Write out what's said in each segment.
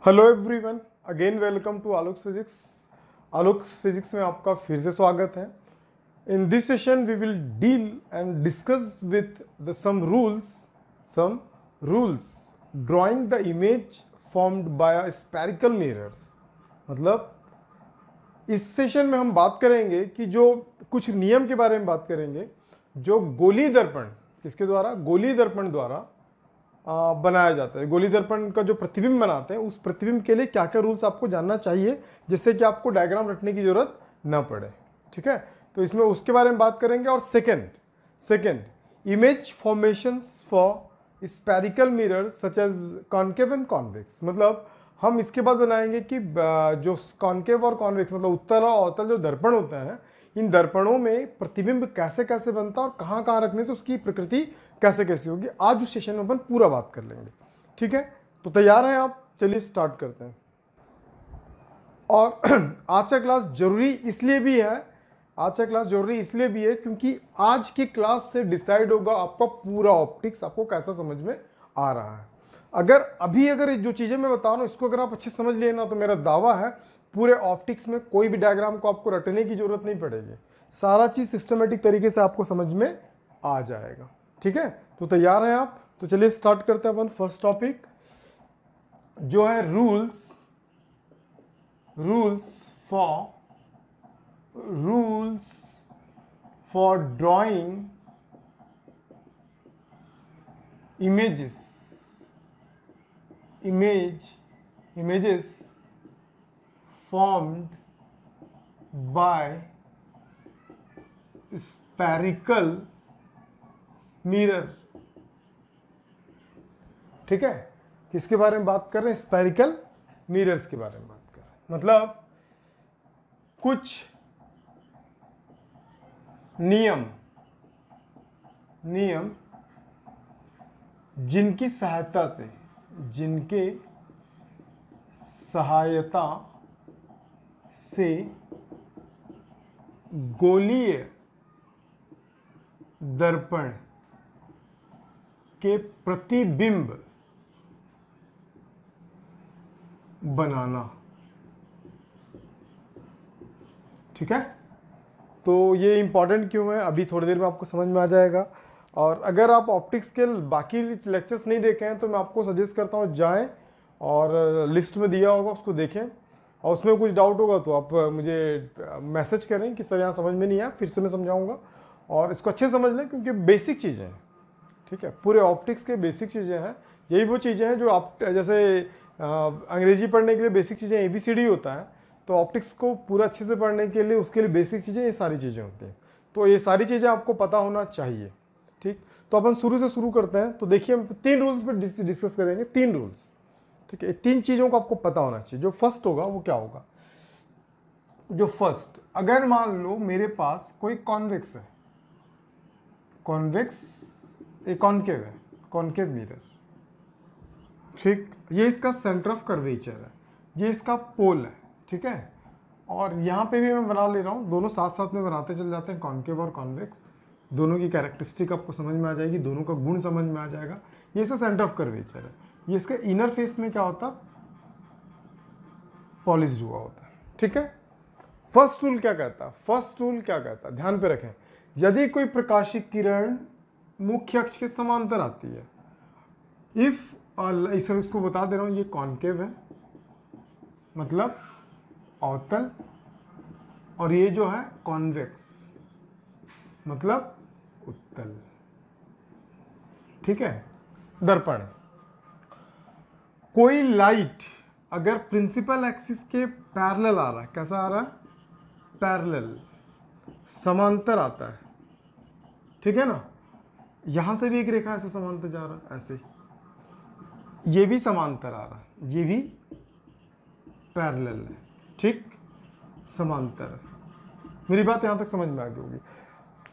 Hello everyone, again welcome to Alok's physics. Alok's physics में आपका फिर से स्वागत है। In this session we will deal and discuss with the some rules drawing the image formed by spherical mirrors. मतलब इस session में हम बात करेंगे कि जो कुछ नियम के बारे में बात करेंगे जो गोली दर्पण, किसके द्वारा, गोली दर्पण द्वारा बनाया जाता है। गोली दर्पण का जो प्रतिबिंब बनाते हैं उस प्रतिबिंब के लिए क्या क्या रूल्स आपको जानना चाहिए जिससे कि आपको डायग्राम रटने की जरूरत न पड़े। ठीक है, तो इसमें उसके बारे में बात करेंगे। और second image formations for spherical mirrors such as concave and convex. मतलब हम इसके बाद बनाएंगे कि जो कॉन्केव और कॉन्वेक्स मतलब उत्तल और अवतल जो दर्पण होते हैं, इन दर्पणों में प्रतिबिंब कैसे कैसे बनता है और कहाँ कहाँ रखने से उसकी प्रकृति कैसे कैसे होगी, आज उस सेशन में अपन पूरा बात कर लेंगे। ठीक है, तो तैयार हैं आप? चलिए स्टार्ट करते हैं। और आज का क्लास जरूरी इसलिए भी है क्योंकि आज की क्लास से डिसाइड होगा आपका पूरा ऑप्टिक्स आपको कैसा समझ में आ रहा है। अगर जो चीज़ें मैं बता रहा हूँ इसको अगर आप अच्छे समझ लिए ना, तो मेरा दावा है पूरे ऑप्टिक्स में कोई भी डायग्राम को आपको रटने की जरूरत नहीं पड़ेगी। सारा चीज़ सिस्टमेटिक तरीके से आपको समझ में आ जाएगा। ठीक है, तो तैयार हैं आप? तो चलिए स्टार्ट करते हैं अपन। फर्स्ट टॉपिक जो है rules for drawing images formed by spherical mirror। ठीक है, किसके बारे में बात कर रहे हैं? स्फेरिकल मिरर्स के बारे में बात कर रहे हैं। मतलब कुछ नियम जिनके सहायता से गोलीय दर्पण के प्रतिबिंब बनाना। ठीक है, तो ये इंपॉर्टेंट क्यों है अभी थोड़ी देर में आपको समझ में आ जाएगा। और अगर आप ऑप्टिक्स के बाकी लेक्चर्स नहीं देखे हैं तो मैं आपको सजेस्ट करता हूँ जाएं और लिस्ट में दिया होगा उसको देखें, और उसमें कुछ डाउट होगा तो आप मुझे मैसेज करें किस तरह यहाँ समझ में नहीं आया, फिर से मैं समझाऊंगा। और इसको अच्छे समझ लें क्योंकि बेसिक चीज़ें हैं। ठीक है, पूरे ऑप्टिक्स के बेसिक चीज़ें हैं। यही वो चीज़ें हैं जो आप जैसे अंग्रेजी पढ़ने के लिए बेसिक चीज़ें ABCD होता है, तो ऑप्टिक्स को पूरा अच्छे से पढ़ने के लिए उसके लिए बेसिक चीज़ें ये सारी चीज़ें होती हैं। तो ये सारी चीज़ें आपको पता होना चाहिए। ठीक, तो अपन शुरू करते हैं। तो देखिए हम 3 रूल्स पर डिस्कस करेंगे। 3 रूल्स। ठीक है, 3 चीज़ों को आपको पता होना चाहिए। जो फर्स्ट होगा वो क्या होगा? जो फर्स्ट, अगर मान लो मेरे पास कोई कॉन्वेक्स है, कॉन्केव है, कॉन्केव मिरर। ठीक, ये इसका सेंटर ऑफ कर्वेचर है, ये इसका पोल है। ठीक है, और यहाँ पे भी मैं बना ले रहा हूँ, दोनों साथ साथ में बनाते चल जाते हैं, कॉन्केव और कॉन्वेक्स। दोनों की कैरेक्टरिस्टिक आपको समझ में आ जाएगी, दोनों का गुण समझ में आ जाएगा। ये इसका सेंटर ऑफ कर्वेचर है, ये इसका इनर फेस में क्या होता है? पॉलिश्ड हुआ होता है। ठीक है, फर्स्ट रूल क्या कहता है? ध्यान पे रखें, यदि कोई प्रकाशिक किरण मुख्य अक्ष के समांतर आती है, इसको बता दे रहा हूं, ये कॉन्केव है मतलब अवतल, और ये जो है कॉन्वेक्स मतलब उत्तल। ठीक है, दर्पण। कोई लाइट अगर प्रिंसिपल एक्सिस के पैरेलल आ रहा है, कैसा आ रहा है? पैरेलल, समांतर आता है। ठीक है ना, यहां से भी एक रेखा ऐसे समांतर जा रहा है, ऐसे ये भी समांतर आ रहा है, ये भी पैरेलल है। ठीक, समांतर। मेरी बात यहां तक समझ में आ गई होगी।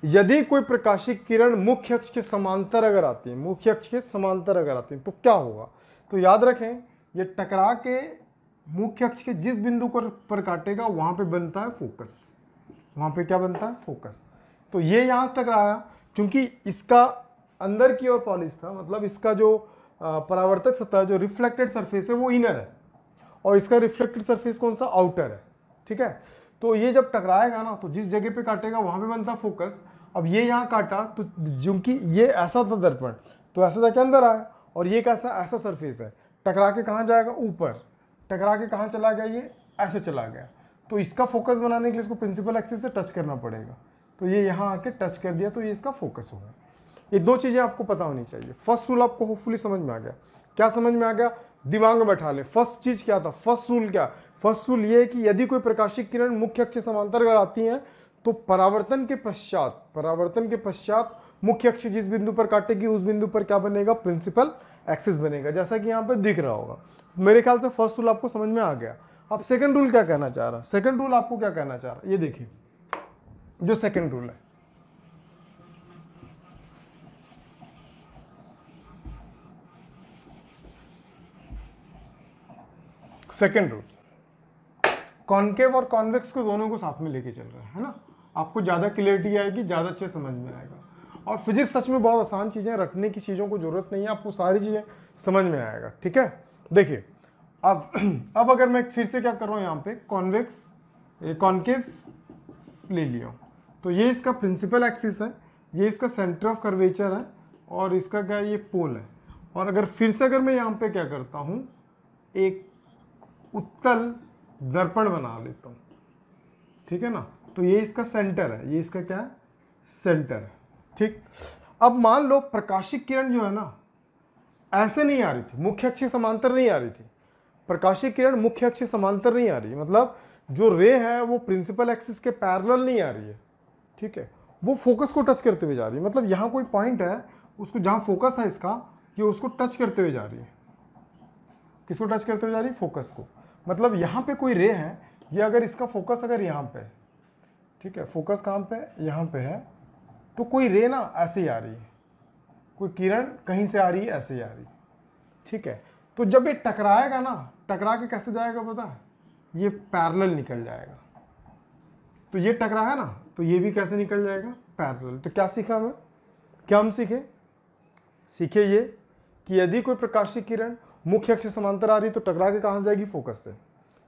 यदि कोई प्रकाशिक किरण मुख्य अक्ष के समांतर अगर आती है, तो क्या होगा? तो याद रखें, ये टकरा के मुख्य अक्ष के जिस बिंदु पर काटेगा वहां पे बनता है फोकस। वहां पे क्या बनता है? फोकस। तो ये यहां से टकराया, क्योंकि इसका अंदर की ओर पॉलिश था, मतलब इसका जो परावर्तक सतह, जो रिफ्लेक्टेड सरफेस है, वो इनर है, और इसका रिफ्लेक्टेड सरफेस कौन सा, आउटर है, ठीक है। तो ये जब टकराएगा ना तो जिस जगह पे काटेगा वहां पे बनता फोकस। अब ये यहाँ काटा तो क्योंकि ये ऐसा था दर्पण तो ऐसा जाके अंदर आया, और ये कैसा, ऐसा सरफेस है, टकरा के कहाँ जाएगा, ऊपर, टकरा के कहाँ चला गया, ये ऐसे चला गया। तो इसका फोकस बनाने के लिए इसको प्रिंसिपल एक्सिस से टच करना पड़ेगा। तो ये यहाँ आके टच कर दिया तो ये इसका फोकस होगा। ये दो चीज़ें आपको पता होनी चाहिए। फर्स्ट रूल आपको होपफुली समझ में आ गया। क्या समझ में आ गया, दिमाग में बैठा ले। फर्स्ट चीज क्या था, फर्स्ट रूल क्या, फर्स्ट रूल ये है कि यदि कोई प्रकाशीय किरण मुख्य अक्ष समांतर अगर आती हैं तो परावर्तन के पश्चात मुख्य अक्ष जिस बिंदु पर काटेगी उस बिंदु पर क्या बनेगा, प्रिंसिपल एक्सिस बनेगा, जैसा कि यहाँ पे दिख रहा होगा। मेरे ख्याल से फर्स्ट रूल आपको समझ में आ गया। अब सेकंड रूल क्या कहना चाह रहा है, सेकंड रूल आपको क्या कहना चाह रहा है, ये देखिए जो सेकंड रूल है, सेकंड रूल कॉन्केव और कॉन्वेक्स को दोनों को साथ में लेके चल रहा है ना। आपको ज़्यादा क्लियरिटी आएगी, ज़्यादा अच्छे समझ में आएगा। और फिजिक्स सच में बहुत आसान चीज़ें, रटने की चीज़ों को जरूरत नहीं है, आपको सारी चीज़ें समझ में आएगा, ठीक है। देखिए अब अगर मैं फिर से क्या कर रहा हूँ, यहाँ पे कॉन्वेक्स कॉन्केव ले लिया हूँ, तो ये इसका प्रिंसिपल एक्सिस है, ये इसका सेंटर ऑफ कर्वेचर है, और इसका क्या है, ये पोल है। और अगर फिर से अगर मैं यहाँ पे क्या करता हूँ, एक उत्तल दर्पण बना लेता हूँ, ठीक है ना, तो ये इसका सेंटर है, ये इसका क्या है, सेंटर है, ठीक। अब मान लो प्रकाशिक किरण जो है ना ऐसे नहीं आ रही थी, मुख्य अक्ष समांतर नहीं आ रही थी, प्रकाशिक किरण मुख्य अक्ष समांतर नहीं आ रही, मतलब जो रे है वो प्रिंसिपल एक्सिस के पैरेलल नहीं आ रही है, ठीक है, वो फोकस को टच करते हुए जा रही है। मतलब यहाँ कोई पॉइंट है, उसको जहाँ फोकस था इसका, ये उसको टच करते हुए जा रही है। किसको टच करते हुए जा रही है, फोकस को। मतलब यहाँ पे कोई रे है, ये अगर इसका फोकस अगर यहाँ पे है, ठीक है, फोकस कहाँ पे, यहाँ पे है, तो कोई रे ना ऐसे ही आ रही है, कोई किरण कहीं से आ रही है, ऐसे ही आ रही है, ठीक है। तो जब ये टकराएगा ना, टकरा के कैसे जाएगा पता है, ये पैरेलल निकल जाएगा। तो ये टकरा है ना, तो ये भी कैसे निकल जाएगा, पैरेलल। तो क्या सीखा मैं, क्या हम सीखे ये कि यदि कोई प्रकाशीय किरण मुख्य अक्ष समांतर आ रही है तो टकरा के कहाँ जाएगी, फोकस से।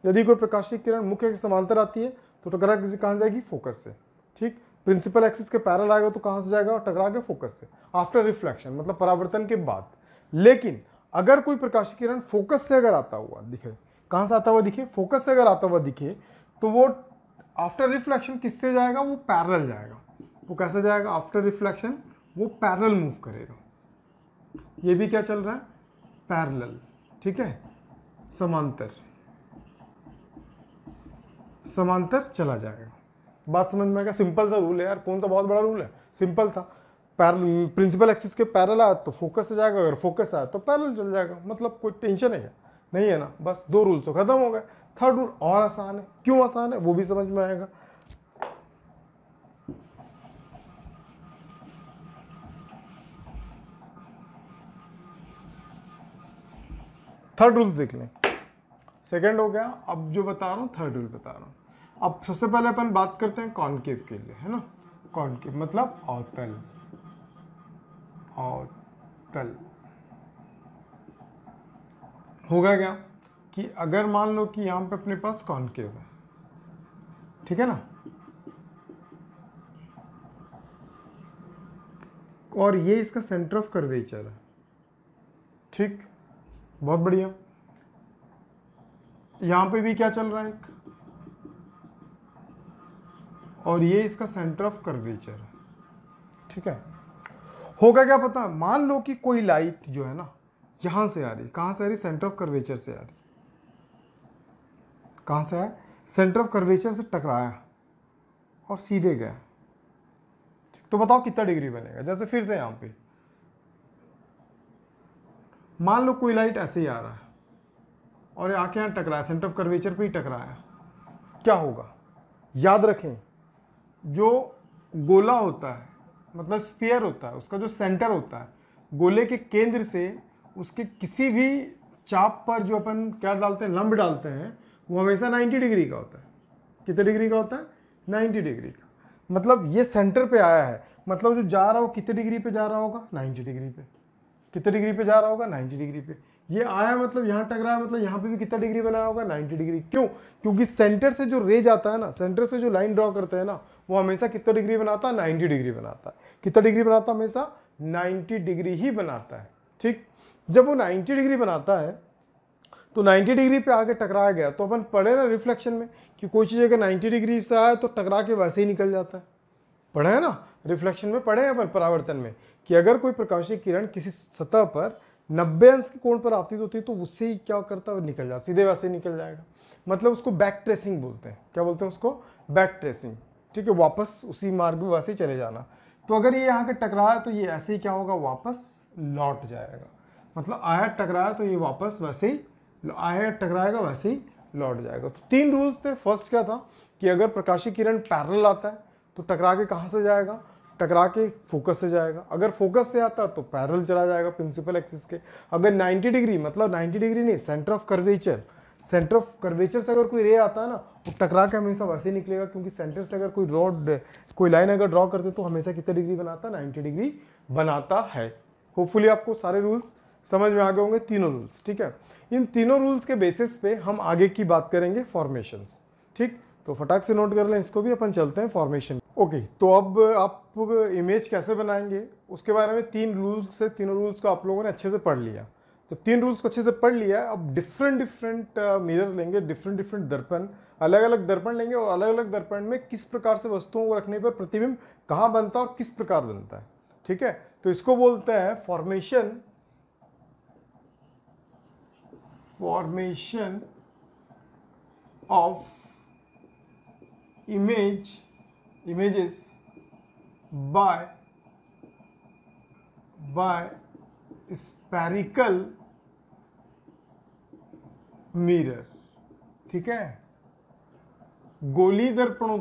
यदि कोई प्रकाशीय किरण मुख्य अक्ष समांतर आती है तो टकरा के कहाँ जाएगी, फोकस से, ठीक। प्रिंसिपल एक्सिस के पैरेलल आएगा तो कहाँ से जाएगा, टकरा के फोकस से, आफ्टर रिफ्लेक्शन, मतलब परावर्तन के बाद। लेकिन अगर कोई प्रकाशीय किरण फोकस से अगर आता हुआ दिखे, कहाँ से आता हुआ दिखे, फोकस से अगर आता हुआ दिखे, तो वो आफ्टर रिफ्लेक्शन किससे जाएगा, वो पैरेलल जाएगा। वो कैसे जाएगा, आफ्टर रिफ्लेक्शन वो पैरेलल मूव करेगा। ये भी क्या चल रहा है, पैरेलल, ठीक है, समांतर, समांतर चला जाएगा। बात समझ में आ गया, सिंपल सा रूल है यार, कौन सा बहुत बड़ा रूल है, सिंपल था। प्रिंसिपल एक्सिस के पैरेलल आया तो फोकस से जाएगा, अगर फोकस आया तो पैरेलल चल जाएगा। मतलब कोई टेंशन है क्या, नहीं है ना, बस दो रूल तो खत्म हो गए। थर्ड रूल और आसान है, क्यों आसान है वो भी समझ में आएगा। थर्ड रूल देख लें, सेकंड हो गया, अब जो बता रहा हूँ थर्ड रूल बता रहा हूँ। अब सबसे पहले अपन बात करते हैं कॉन्केव के लिए, है ना। कॉन्केव मतलब अवतल, अवतल होगा क्या कि अगर मान लो कि यहाँ पे अपने पास कॉन्केव है, ठीक है ना, और ये इसका सेंटर ऑफ कर्वेचर है, ठीक, बहुत बढ़िया। यहां पे भी क्या चल रहा है एक, और ये इसका सेंटर ऑफ कर्वेचर है, ठीक है। होगा क्या पता, मान लो कि कोई लाइट जो है ना यहां से आ रही, कहां से आ रही, सेंटर ऑफ कर्वेचर से आ रही, कहां से आया, सेंटर ऑफ कर्वेचर से टकराया और सीधे गया, तो बताओ कितना डिग्री बनेगा। जैसे फिर से यहां पे मान लो कोई लाइट ऐसे ही आ रहा है और आके यहाँ टकराया, सेंटर ऑफ कर्वेचर पे ही टकराया, क्या होगा, याद रखें जो गोला होता है, मतलब स्फीयर होता है, उसका जो सेंटर होता है, गोले के केंद्र से उसके किसी भी चाप पर जो अपन क्या डालते हैं, लंब डालते हैं, वो हमेशा 90 डिग्री का होता है। कितने डिग्री का होता है, 90 डिग्री का। मतलब ये सेंटर पे आया है, मतलब जो जा रहा हो कितने डिग्री पे जा रहा होगा, 90 डिग्री पे। कितने डिग्री पे जा रहा होगा, 90 डिग्री पे। ये आया मतलब यहाँ टकराया, मतलब यहाँ पे भी कितना डिग्री बनाया होगा, 90 डिग्री। क्यों? क्योंकि सेंटर से जो रे जाता है ना, सेंटर से जो लाइन ड्रॉ करते हैं ना, वो हमेशा कितना डिग्री बनाता है, 90 डिग्री बनाता है। कितना डिग्री बनाता है? हमेशा 90 डिग्री ही बनाता है। ठीक, जब वो 90 डिग्री बनाता है तो 90 डिग्री पे आके टकराया गया, तो अपन पढ़े ना रिफ्लेक्शन में कि कोई चीज़ अगर 90 डिग्री से आए तो टकरा के वैसे ही निकल जाता है। पढ़े है ना, रिफ्लेक्शन में पढ़े हैं अपन परावर्तन में, कि अगर कोई प्रकाशीय किरण किसी सतह पर 90 अंश के कोण पर आपतित होती है तो उससे ही क्या करता है, निकल जाता, सीधे वैसे ही निकल जाएगा। मतलब उसको बैक ट्रेसिंग बोलते हैं। क्या बोलते हैं उसको? Back tracing. ठीक है, वापस उसी मार्ग में वैसे ही चले जाना। तो अगर ये यहाँ के टकराया तो ये ऐसे ही क्या होगा, वापस लौट जाएगा। मतलब आया टकराया तो ये वापस वैसे ही आया टकराएगा, वैसे ही लौट जाएगा। तो 3 रूल्स थे। फर्स्ट क्या था कि अगर प्रकाशीय किरण पैरेलल आता है तो टकरा के कहाँ से जाएगा, टकरा के फोकस से जाएगा। अगर फोकस से आता तो पैरेलल चला जाएगा प्रिंसिपल एक्सिस के। अगर 90 डिग्री, मतलब 90 डिग्री नहीं, centre of curvature, centre of curvature से अगर कोई रे आता है ना, वो टकरा के हमेशा वैसे ही निकलेगा, क्योंकि सेंटर से अगर कोई रॉड, कोई लाइन अगर ड्रॉ करते तो हमेशा कितना डिग्री बनाता है, 90 डिग्री बनाता है। होपफुली आपको सारे रूल्स समझ में आ गए होंगे, तीनों रूल्स। ठीक है, इन तीनों रूल्स के बेसिस पे हम आगे की बात करेंगे फॉर्मेशंस। ठीक, तो फटाक से नोट कर लें इसको भी, अपन चलते हैं फॉर्मेशन। ओके, तो अब आप इमेज कैसे बनाएंगे उसके बारे में 3 रूल्स है। तीनों रूल्स को आप लोगों ने अच्छे से पढ़ लिया। तो 3 रूल्स को अच्छे से पढ़ लिया। अब डिफरेंट मिरर लेंगे, डिफरेंट दर्पण, अलग अलग दर्पण लेंगे, और अलग अलग दर्पण में किस प्रकार से वस्तुओं को रखने पर प्रतिबिंब कहाँ बनता है और किस प्रकार बनता है। ठीक है, तो इसको बोलते हैं formation of images by spherical mirror। ठीक है, गोलीय दर्पणों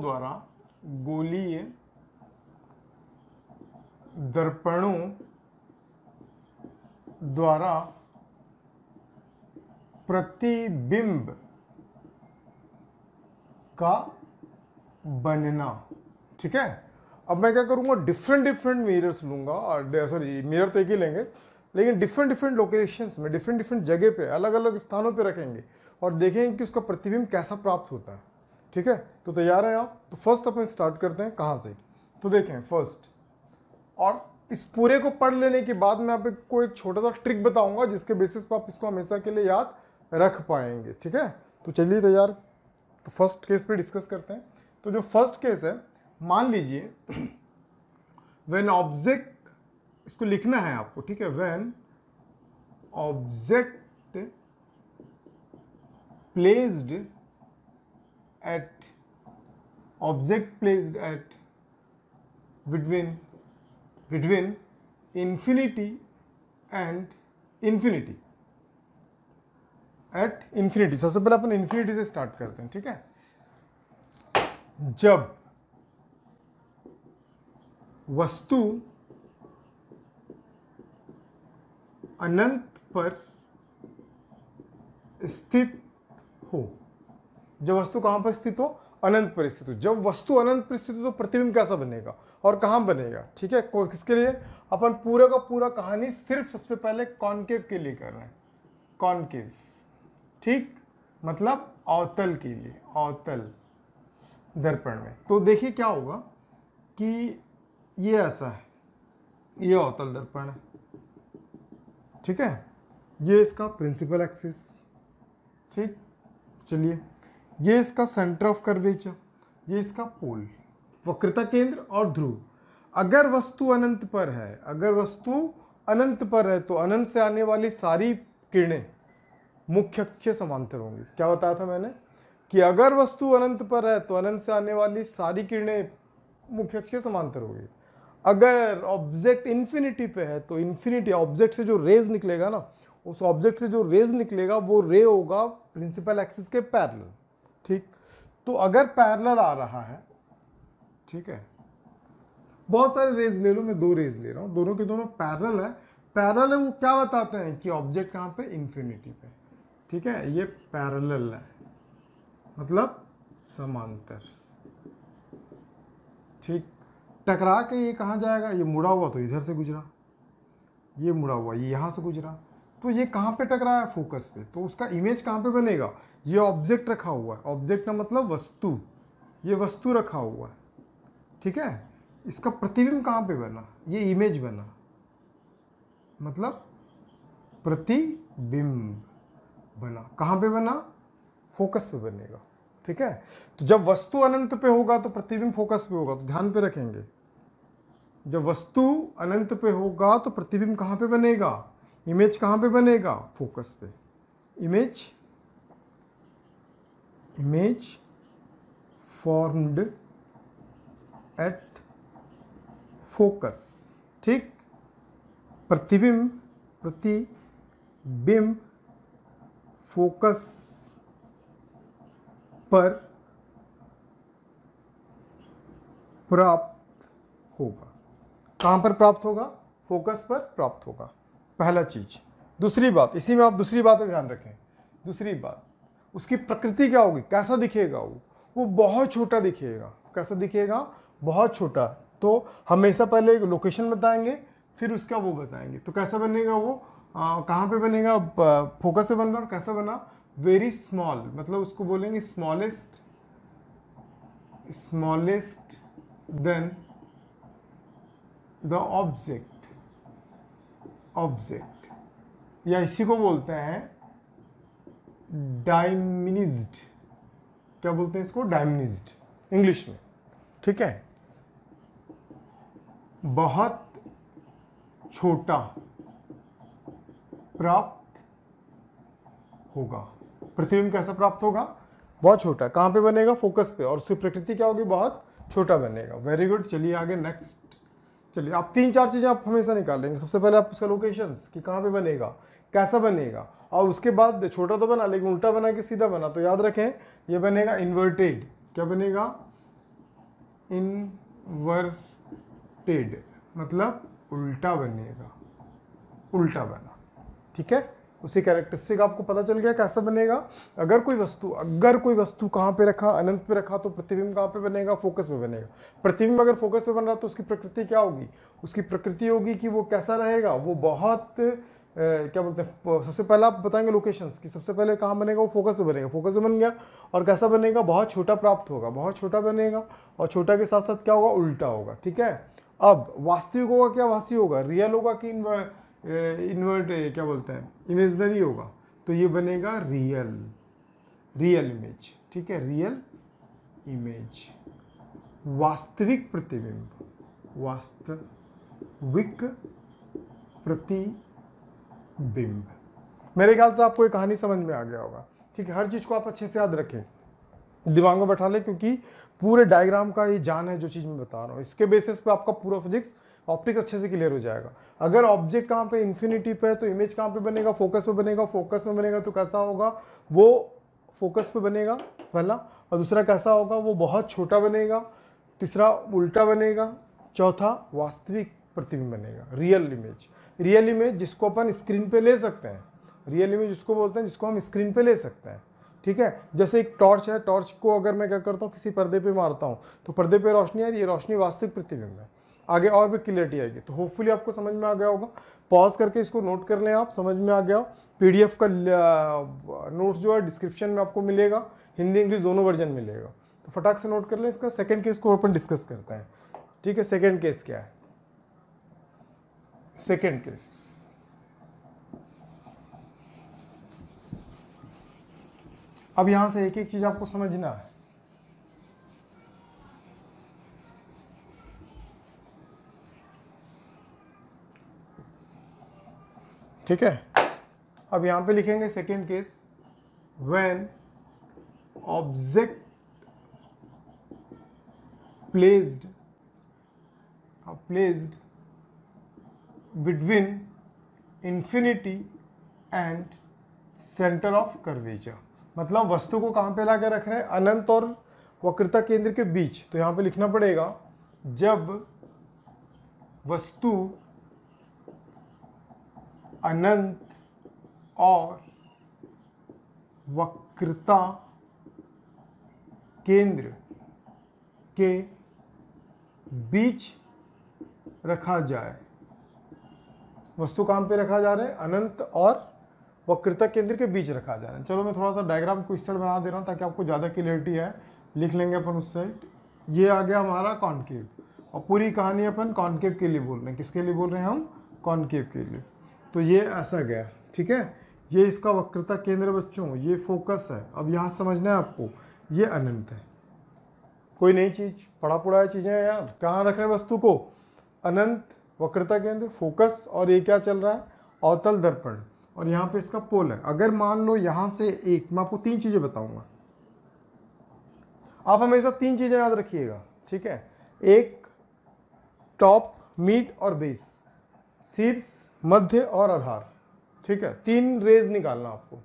द्वारा प्रतिबिंब का बनना। ठीक है, अब मैं क्या करूंगा, डिफरेंट मिरर्स लूंगा, और सॉरी मिरर तो एक ही लेंगे, लेकिन डिफरेंट लोकेशंस में, डिफरेंट जगह पे, अलग अलग स्थानों पे रखेंगे और देखेंगे कि उसका प्रतिबिंब कैसा प्राप्त होता है। ठीक है, तो तैयार हैं आप? तो फर्स्ट अपन स्टार्ट करते हैं कहाँ से। तो देखें फर्स्ट, और इस पूरे को पढ़ लेने के बाद मैं आपको एक छोटा सा ट्रिक बताऊंगा जिसके बेसिस पर आप इसको हमेशा के लिए याद रख पाएंगे। ठीक है, तो चलिए तैयार। तो फर्स्ट केस पे डिस्कस करते हैं। तो जो फर्स्ट केस है, मान लीजिए व्हेन ऑब्जेक्ट, इसको लिखना है आपको। ठीक है, when object placed at between infinity and infinity, at infinity। सबसे पहले अपन infinity से स्टार्ट करते हैं। ठीक है, जब वस्तु अनंत पर स्थित हो, जब वस्तु कहां पर स्थित हो, अनंत पर स्थित हो। जब वस्तु अनंत पर स्थित हो तो प्रतिबिंब कैसा बनेगा और कहां बनेगा। ठीक है, किसके लिए अपन पूरा का पूरा कहानी सिर्फ सबसे पहले कॉनकेव के लिए कर रहे हैं, कॉनकेव। ठीक, मतलब अवतल के लिए, अवतल दर्पण में। तो देखिए क्या होगा कि ये ऐसा है, ये अवतल दर्पण है। ठीक है, ये इसका प्रिंसिपल एक्सिस। ठीक, चलिए, ये इसका सेंटर ऑफ कर्वेचर, ये इसका पोल, वक्रता केंद्र और ध्रुव। अगर वस्तु अनंत पर है, अगर वस्तु अनंत पर है तो अनंत से आने वाली सारी किरणें मुख्य अक्ष के समांतर होंगी। क्या बताया था मैंने कि अगर वस्तु अनंत पर है तो अनंत से आने वाली सारी किरणें मुख्य अक्ष के समांतर होगी। अगर ऑब्जेक्ट इन्फिनिटी पे है तो इन्फिनिटी, ऑब्जेक्ट से जो रेज निकलेगा ना, उस ऑब्जेक्ट से जो रेज निकलेगा वो रे होगा प्रिंसिपल एक्सिस के पैरेलल। ठीक, तो अगर पैरेलल आ रहा है, ठीक है, बहुत सारे रेज ले लो, मैं 2 रेज ले रहा हूं, दोनों के दोनों पैरेलल है। पैरेलल है वो क्या बताते हैं कि ऑब्जेक्ट कहां पे, इन्फिनिटी पे। ठीक है, ये पैरेलल है मतलब समांतर। ठीक, टकरा के ये कहां जाएगा, ये मुड़ा हुआ तो इधर से गुजरा, ये मुड़ा हुआ ये यहां से गुजरा, तो ये कहाँ पे टकराया? फोकस पे। तो उसका इमेज कहाँ पे बनेगा? ये ऑब्जेक्ट रखा हुआ है, ऑब्जेक्ट का मतलब वस्तु, ये वस्तु रखा हुआ है, ठीक है। इसका प्रतिबिंब कहाँ पे बना? ये इमेज बना, मतलब प्रतिबिंब बना। कहाँ पे बना? फोकस पे बनेगा, ठीक है। तो जब वस्तु अनंत पे होगा तो प्रतिबिंब फोकस पे होगा, तो ध्यान पे रखेंगे। जब वस्तु अनंत पे होगा तो प्रतिबिंब कहाँ पे बनेगा? इमेज कहाँ पे बनेगा? फोकस पे। इमेज फॉर्म्ड एट फोकस, ठीक। प्रतिबिंब फोकस पर प्राप्त होगा। कहाँ पर प्राप्त होगा? फोकस पर प्राप्त होगा, पहला चीज। दूसरी बात, इसी में आप दूसरी बात ध्यान रखें। दूसरी बात, उसकी प्रकृति क्या होगी? कैसा दिखेगा वो बहुत छोटा दिखेगा। कैसा दिखेगा? बहुत छोटा। तो हमेशा पहले लोकेशन बताएंगे, फिर उसका वो बताएंगे। तो कैसा बनेगा वो? कहाँ पे बनेगा? फोकस पे बन रहा। और कैसा बना? वेरी स्मॉल, मतलब उसको बोलेंगे स्मॉलेस्ट देन द ऑब्जेक्ट, या इसी को बोलते हैं डायमिनिज्ड। क्या बोलते हैं इसको? डायमिनिज्ड इंग्लिश में, ठीक है। बहुत छोटा प्राप्त होगा। प्रतिबिंब कैसा प्राप्त होगा? बहुत छोटा। कहाँ पे बनेगा? फोकस पे। और उसकी प्रकृति क्या होगी? बहुत छोटा बनेगा। Very good. चलिए आगे नेक्स्ट। चलिए, आप 3-4 चीज़ें आप हमेशा निकाल लेंगे। सबसे पहले आप उसका लोकेशंस कि कहाँ पे बनेगा, कैसा बनेगा, और उसके बाद छोटा तो बना लेकिन उल्टा बना कि सीधा बना। तो याद रखें ये बनेगा इन्वर्टेड। क्या बनेगा? इनवर्टेड, मतलब उल्टा बनेगा, उल्टा बना, ठीक है। उसी कैरेक्टरिस्टिक आपको पता चल गया कैसा बनेगा। अगर कोई वस्तु कहाँ पे रखा? अनंत पे रखा, तो प्रतिबिंब कहाँ पे बनेगा? फोकस पे बनेगा। प्रतिबिंब अगर फोकस पे बन रहा तो उसकी प्रकृति क्या होगी? उसकी प्रकृति होगी कि वो कैसा रहेगा? वो बहुत क्या बोलते हैं, सबसे पहले आप बताएंगे लोकेशंस कि सबसे पहले कहाँ बनेगा? वो फोकस पे बनेगा। फोकस पे बन गया। और कैसा बनेगा? बहुत छोटा प्राप्त होगा, बहुत छोटा बनेगा। और छोटा के साथ साथ क्या होगा? उल्टा होगा, ठीक है। अब वास्तविक होगा क्या? वास्तविक होगा, रियल होगा कि इन्वर्ट क्या बोलते हैं, इमेजनरी होगा? तो ये बनेगा रियल इमेज, ठीक है। रियल इमेज, वास्तविक प्रतिबिंब, वास्तविक प्रतिबिंब। मेरे ख्याल से आपको ये कहानी समझ में आ गया होगा, ठीक है। हर चीज को आप अच्छे से याद रखें, दिमाग में बैठा लें, क्योंकि पूरे डायग्राम का ये जान है जो चीज मैं बता रहा हूँ। इसके बेसिस पे आपका पूरा फिजिक्स ऑप्टिक्स अच्छे से क्लियर हो जाएगा। अगर ऑब्जेक्ट कहाँ पे? इन्फिनिटी पे है, तो इमेज कहाँ पे बनेगा? फोकस पे बनेगा। फोकस में बनेगा तो कैसा होगा? वो फोकस पे बनेगा पहला। और दूसरा कैसा होगा? वो बहुत छोटा बनेगा। तीसरा उल्टा बनेगा। चौथा वास्तविक प्रतिबिंब बनेगा, रियल इमेज जिसको अपन स्क्रीन पे ले सकते हैं। रियल इमेज जिसको बोलते हैं, जिसको हम स्क्रीन पे ले सकते हैं, ठीक है। जैसे एक टॉर्च है, टॉर्च को अगर मैं क्या करता हूँ, किसी पर्दे पे मारता हूँ तो पर्दे पे रोशनी आ रही है, रोशनी वास्तविक प्रतिबिंब है। आगे और भी क्लियरिटी आएगी। तो होपफुली आपको समझ में आ गया होगा। पॉज करके इसको नोट कर लें आप, समझ में आ गया हो। पीडीएफ का नोट्स जो है डिस्क्रिप्शन में आपको मिलेगा, हिंदी इंग्लिश दोनों वर्जन मिलेगा। तो फटाक से नोट कर लें। इसका सेकेंड केस को अपन डिस्कस करते हैं, ठीक है। सेकेंड केस क्या है? सेकेंड केस, अब यहां से एक एक चीज आपको समझना है। ठीक है, अब यहां पे लिखेंगे second case, when object placed between infinity and centre of curvature. मतलब वस्तु को कहां पे ला के रख रहे हैं? अनंत और वक्रता केंद्र के बीच। तो यहां पे लिखना पड़ेगा, जब वस्तु अनंत और वक्रता केंद्र के बीच रखा जाए वस्तु कहाँ पे रखा जा रहा है, अनंत और वक्रता केंद्र के बीच रखा जा रहा है। चलो मैं थोड़ा सा डायग्राम को इस साइड बना दे रहा हूँ ताकि आपको ज़्यादा क्लियरिटी है। लिख लेंगे अपन उस साइड। ये आ गया हमारा कॉनकेव, और पूरी कहानी अपन कॉनकेव के लिए बोल रहे हैं। किसके लिए बोल रहे हैं हम, कॉनकेव के लिए। तो ये ऐसा गया, ठीक है। ये इसका वक्रता केंद्र बच्चों, ये फोकस है। अब यहाँ समझना है आपको, ये अनंत है। कोई नई चीज़, पढ़ा पुढ़ाया चीज़ें हैं यार। कहाँ रख रहे हैं वस्तु को, अनंत, वक्रता केंद्र, फोकस, और ये क्या चल रहा है, अवतल दर्पण, और यहाँ पे इसका पोल है। अगर मान लो यहाँ से एक, मैं आपको 3 चीज़ें बताऊंगा, आप हमेशा 3 चीज़ें याद रखिएगा, ठीक है। एक टॉप, मिड और बेस, शीर्ष, मध्य और आधार, ठीक है। 3 रेज निकालना आपको।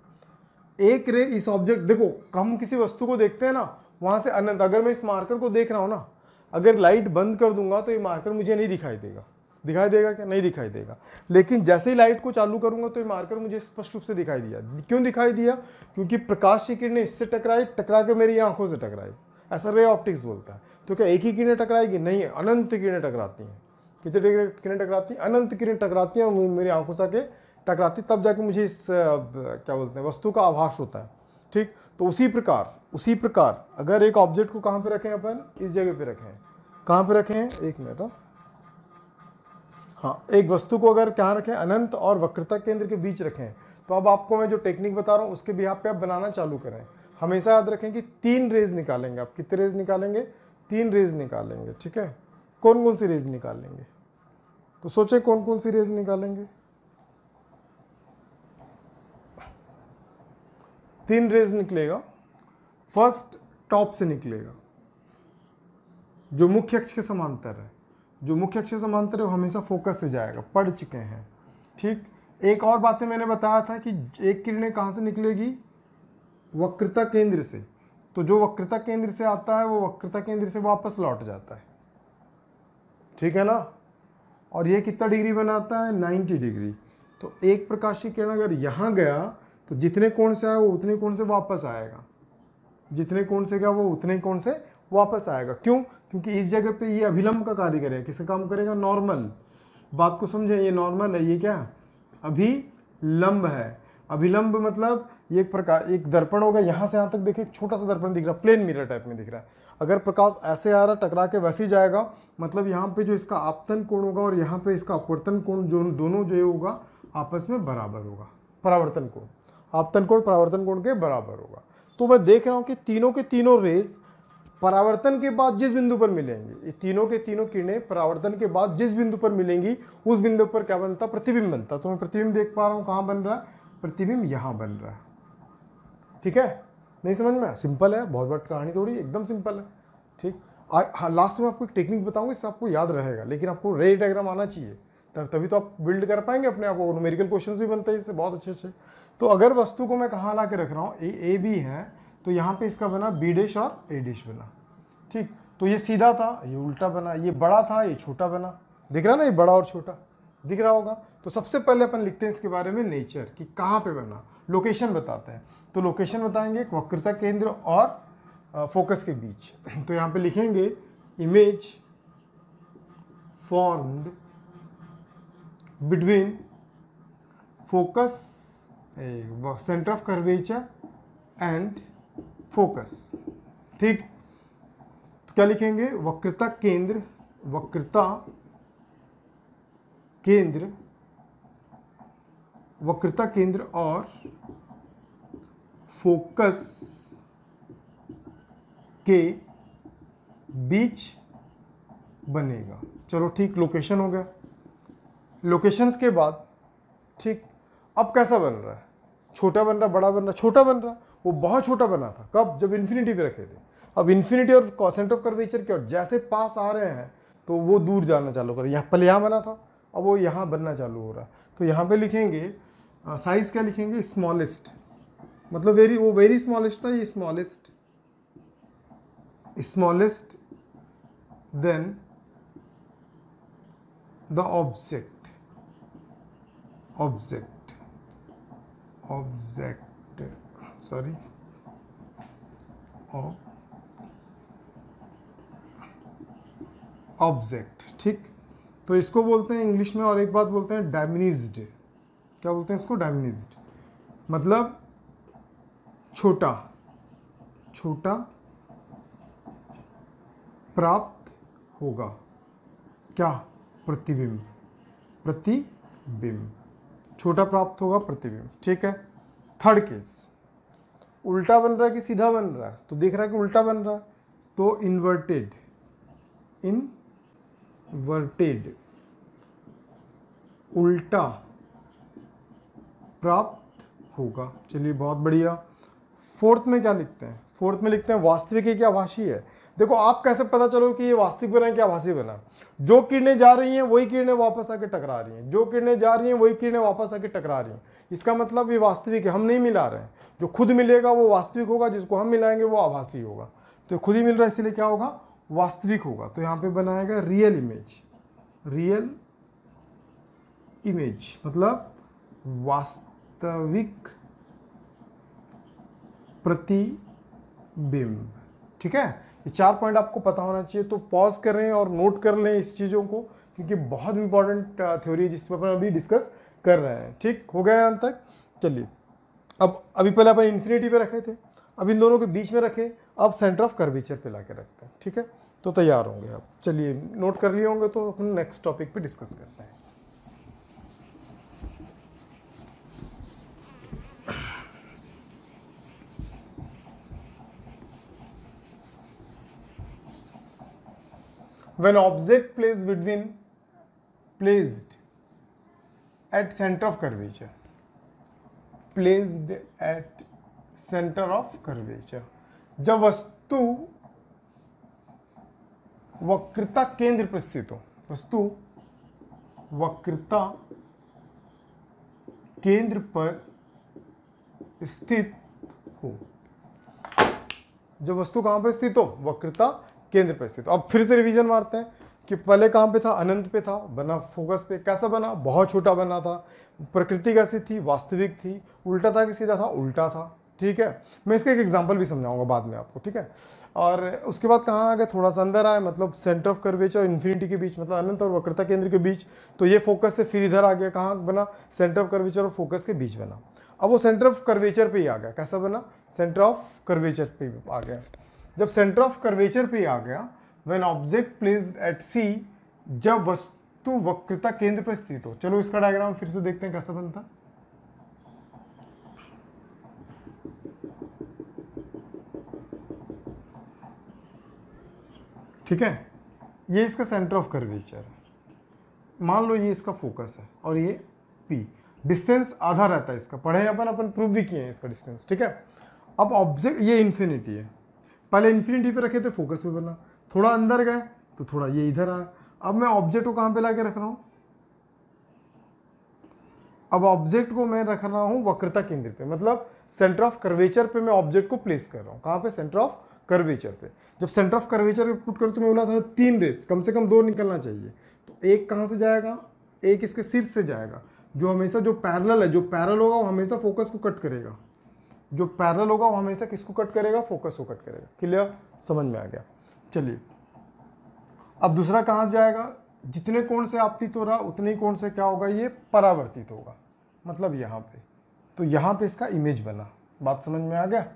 एक रे इस ऑब्जेक्ट, देखो हम किसी वस्तु को देखते हैं ना, वहां से अनंत, अगर मैं इस मार्कर को देख रहा हूं ना, अगर लाइट बंद कर दूंगा तो ये मार्कर मुझे नहीं दिखाई देगा। दिखाई देगा क्या, नहीं दिखाई देगा। लेकिन जैसे ही लाइट को चालू करूंगा तो ये मार्कर मुझे स्पष्ट रूप से दिखाई दिया। क्यों दिखाई दिया, क्योंकि प्रकाश की किरणें इससे टकराई, टकरा के मेरी आंखों से टकराई। ऐसा रे ऑप्टिक्स बोलता है। तो क्या एक ही किरणें टकराएगी, नहीं, अनंत किरणें टकराती हैं। कितनी किरणें टकराती हैं, अनंत किरणें टकराती हैं, और मेरी आंखों से आके टकराती, तब जाके मुझे इस क्या बोलते हैं, वस्तु का आभास होता है, ठीक। तो उसी प्रकार अगर एक ऑब्जेक्ट को कहाँ पे रखें अपन, इस जगह पे रखें। कहाँ पे रखें, एक मिनट, हाँ, एक वस्तु को अगर कहाँ रखें, अनंत और वक्रता केंद्र के बीच रखें, तो अब आपको मैं जो टेक्निक बता रहा हूँ उसके बिहाफ पे आप बनाना चालू करें। हमेशा याद रखें कि 3 रेज निकालेंगे आप। कितने रेज निकालेंगे, 3 रेज निकालेंगे, ठीक है। कौन कौन सी रेज निकालेंगे, तो सोचे कौन कौन सी रेज निकालेंगे। 3 रेज निकलेगा। फर्स्ट टॉप से निकलेगा, जो मुख्य अक्ष के समांतर है। जो मुख्य अक्ष के समांतर है वो हमेशा फोकस से जाएगा, पढ़ चुके हैं, ठीक। एक और बातें मैंने बताया था कि एक किरणें कहाँ से निकलेगी, वक्रता केंद्र से। तो जो वक्रता केंद्र से आता है वो वक्रता केंद्र से वापस लौट जाता है, ठीक है ना। और ये कितना डिग्री बनाता है, 90 डिग्री। तो एक प्रकाश की किरण अगर यहाँ गया तो जितने कोण से आया वो उतने कोण से वापस आएगा। जितने कोण से गया वो उतने कोण से वापस आएगा। क्यों, क्योंकि इस जगह पे ये अभिलंब का कार्य करेगा। किसका काम करेगा, नॉर्मल। बात को समझे, ये नॉर्मल है, ये क्या, अभिलंब है। अभिलंब मतलब ये एक प्रकार, एक दर्पण होगा, यहाँ से यहाँ तक देखिए छोटा सा दर्पण दिख रहा है, प्लेन मिरर टाइप में दिख रहा है। अगर प्रकाश ऐसे आ रहा, टकरा के वैसे ही जाएगा, मतलब यहाँ पे जो इसका आपतन कोण होगा और यहाँ पे इसका अपवर्तन कोण, जो दोनों जो होगा आपस में बराबर होगा। परावर्तन कोण, आपतन कोण परावर्तन कोण के बराबर होगा। तो मैं देख रहा हूँ कि तीनों के तीनों रेस परावर्तन के बाद जिस बिंदु पर मिलेंगे, ये तीनों के तीनों किरणें परावर्तन के बाद जिस बिंदु पर मिलेंगी, उस बिंदु पर क्या बनता, प्रतिबिंब बनता। तो मैं प्रतिबिंब देख पा रहा हूँ, कहाँ बन रहा है, प्रतिबिंब यहाँ बन रहा है, ठीक है। नहीं समझ में, सिंपल है, बहुत बड़ी कहानी थोड़ी, एकदम सिंपल है, ठीक। हाँ, लास्ट में आपको एक टेक्निक बताऊंगा, इससे आपको याद रहेगा, लेकिन आपको रे डायग्राम आना चाहिए, तभी तो आप बिल्ड कर पाएंगे अपने आप को। न्यूमेरिकल क्वेश्चंस भी बनते हैं इससे बहुत अच्छे अच्छे। तो अगर वस्तु को मैं कहाँ ला के रख रहा हूँ, ए बी है, तो यहाँ पे इसका बना बी डैश और ए डैश बना, ठीक। तो ये सीधा था, ये उल्टा बना, ये बड़ा था, ये छोटा बना। दिख रहा ना, ये बड़ा और छोटा दिख रहा होगा। तो सबसे पहले अपन लिखते हैं इसके बारे में नेचर, कि कहाँ पे बना, लोकेशन बताते हैं। तो लोकेशन बताएंगे वक्रता केंद्र और फोकस के बीच। तो यहाँ पे लिखेंगे image formed between focus, centre of curvature and focus, ठीक। तो क्या लिखेंगे, वक्रता केंद्र, वक्रता केंद्र, वक्रता केंद्र और फोकस के बीच बनेगा। चलो ठीक, लोकेशन हो गया। लोकेशंस के बाद, ठीक, अब कैसा बन रहा है, छोटा बन रहा, बड़ा बन रहा, छोटा बन रहा। वो बहुत छोटा बना था, कब, जब इन्फिनिटी पे रखे थे। अब इन्फिनिटी और सेंटर ऑफ कर्वेचर के और जैसे पास आ रहे हैं तो वो दूर जाना चालू कर, यहाँ पहले यहाँ बना था, अब वो यहाँ बनना चालू हो रहा है। तो यहाँ पे लिखेंगे साइज, क्या लिखेंगे, स्मॉलेस्ट, मतलब वेरी स्मॉलेस्ट था, ये smallest, smallest than the object, sorry, object, ठीक। तो इसको बोलते हैं इंग्लिश में, और एक बात बोलते हैं डायमिनिज्ड। क्या बोलते हैं इसको? डायमिनिज्ड, मतलब छोटा छोटा प्राप्त होगा। क्या? प्रतिबिंब। प्रतिबिंब, छोटा प्राप्त होगा प्रतिबिंब। ठीक है। थर्ड केस, उल्टा बन रहा है कि सीधा बन रहा है? तो दिख रहा है कि उल्टा बन रहा है, तो इन्वर्टेड। इनवर्टेड, उल्टा प्राप्त होगा। चलिए बहुत बढ़िया। फोर्थ में क्या लिखते हैं? फोर्थ में लिखते हैं वास्तविक है कि आभासी है। देखो आप कैसे पता चलो कि ये वास्तविक बना है कि आभासी बना? जो किरणें जा रही हैं वही किरणें वापस आके टकरा रही हैं, जो किरणें जा रही हैं वही किरणें वापस आके टकरा रही हैं। इसका मतलब ये वास्तविक है, हम नहीं मिला रहे हैं। जो खुद मिलेगा वो वास्तविक होगा, जिसको हम मिलाएंगे वो आभासी होगा। तो खुद ही मिल रहा है इसलिए क्या होगा? वास्तविक होगा। तो यहाँ पे बनाएगा रियल इमेज। रियल इमेज मतलब वास्तविक प्रतिबिंब। ठीक है। ये 4 पॉइंट आपको पता होना चाहिए। तो पॉज कर रहे हैं और नोट कर लें इस चीज़ों को, क्योंकि बहुत इंपॉर्टेंट थ्योरी है जिस पर अपन अभी डिस्कस कर रहे हैं। ठीक हो गया यहाँ तक? चलिए, अब अभी पहले अपन इन्फिनिटी पे रखे थे, अब इन दोनों के बीच में रखे, अब सेंटर ऑफ कर्वेचर पे लाके रखते हैं। ठीक है, तो तैयार होंगे आप। चलिए नोट कर लिए होंगे, तो अपन नेक्स्ट टॉपिक पे डिस्कस करते हैं। When object placed at center of curvature, placed at center of curvature, जब वस्तु वक्रता केंद्र पर स्थित हो, वस्तु वक्रता केंद्र पर स्थित हो, जब वस्तु कहां पर स्थित हो? वक्रता केंद्र पर स्थित। अब फिर से रिवीजन मारते हैं कि पहले कहां पे था? अनंत पे था, बना फोकस पे। कैसा बना? बहुत छोटा बना था। प्रकृति कैसी थी? वास्तविक थी। उल्टा था कि सीधा था? उल्टा था। ठीक है, मैं इसका एक एग्जांपल भी समझाऊंगा बाद में आपको। ठीक है, और उसके बाद कहाँ आ गए? थोड़ा सा अंदर आए, मतलब सेंटर ऑफ कर्वेचर और इन्फिनिटी के बीच, मतलब अनंत और वक्रता केंद्र के बीच। तो ये फोकस से फिर इधर आ गया, कहाँ बना? सेंटर ऑफ कर्वेचर और फोकस के बीच बना। अब वो सेंटर ऑफ कर्वेचर पे ही आ गया। कैसा बना? सेंटर ऑफ कर्वेचर पे आ गया। जब सेंटर ऑफ कर्वेचर पे आ गया, व्हेन ऑब्जेक्ट प्लेस्ड एट सी, जब वस्तु वक्रता केंद्र पर स्थित हो। चलो इसका डायग्राम फिर से देखते हैं कैसा बनता। ठीक है, ये इसका सेंटर ऑफ कर्वेचर है। मान लो ये इसका फोकस है और ये P। डिस्टेंस आधा रहता है इसका, पढ़े अपन प्रूव भी किए हैं इसका डिस्टेंस। ठीक है, अब ऑब्जेक्ट ये इन्फिनिटी है, पहले इन्फिनिटी पे रखे थे, फोकस पे बना, थोड़ा अंदर गए तो थोड़ा ये इधर आया। अब मैं ऑब्जेक्ट को कहां पे लाके रख रहा हूं? अब ऑब्जेक्ट को मैं रख रहा हूं वक्रता केंद्र पे, मतलब सेंटर ऑफ कर्वेचर पे मैं ऑब्जेक्ट को प्लेस कर रहा हूं। कहां पे? सेंटर ऑफ कर्वेचर पे। जब सेंटर ऑफ कर्वेचर पे पुट करूं तो मैं बोला था 3 रेस, कम से कम 2 निकलना चाहिए। तो एक कहां से जाएगा? एक इसके शीर्ष से जाएगा, जो हमेशा जो पैरेलल है, जो पैरेलल होगा वो हमेशा फोकस को कट करेगा। जो पैरेलल होगा वो हमेशा किसको कट करेगा? फोकस को कट करेगा। क्लियर? समझ में आ गया? चलिए, अब दूसरा कहां जाएगा? जितने कोण से आपतित हो रहा उतने ही कोण से क्या होगा? ये परावर्तित होगा, मतलब यहाँ पे। तो यहाँ पे इसका इमेज बना। बात समझ में आ गया?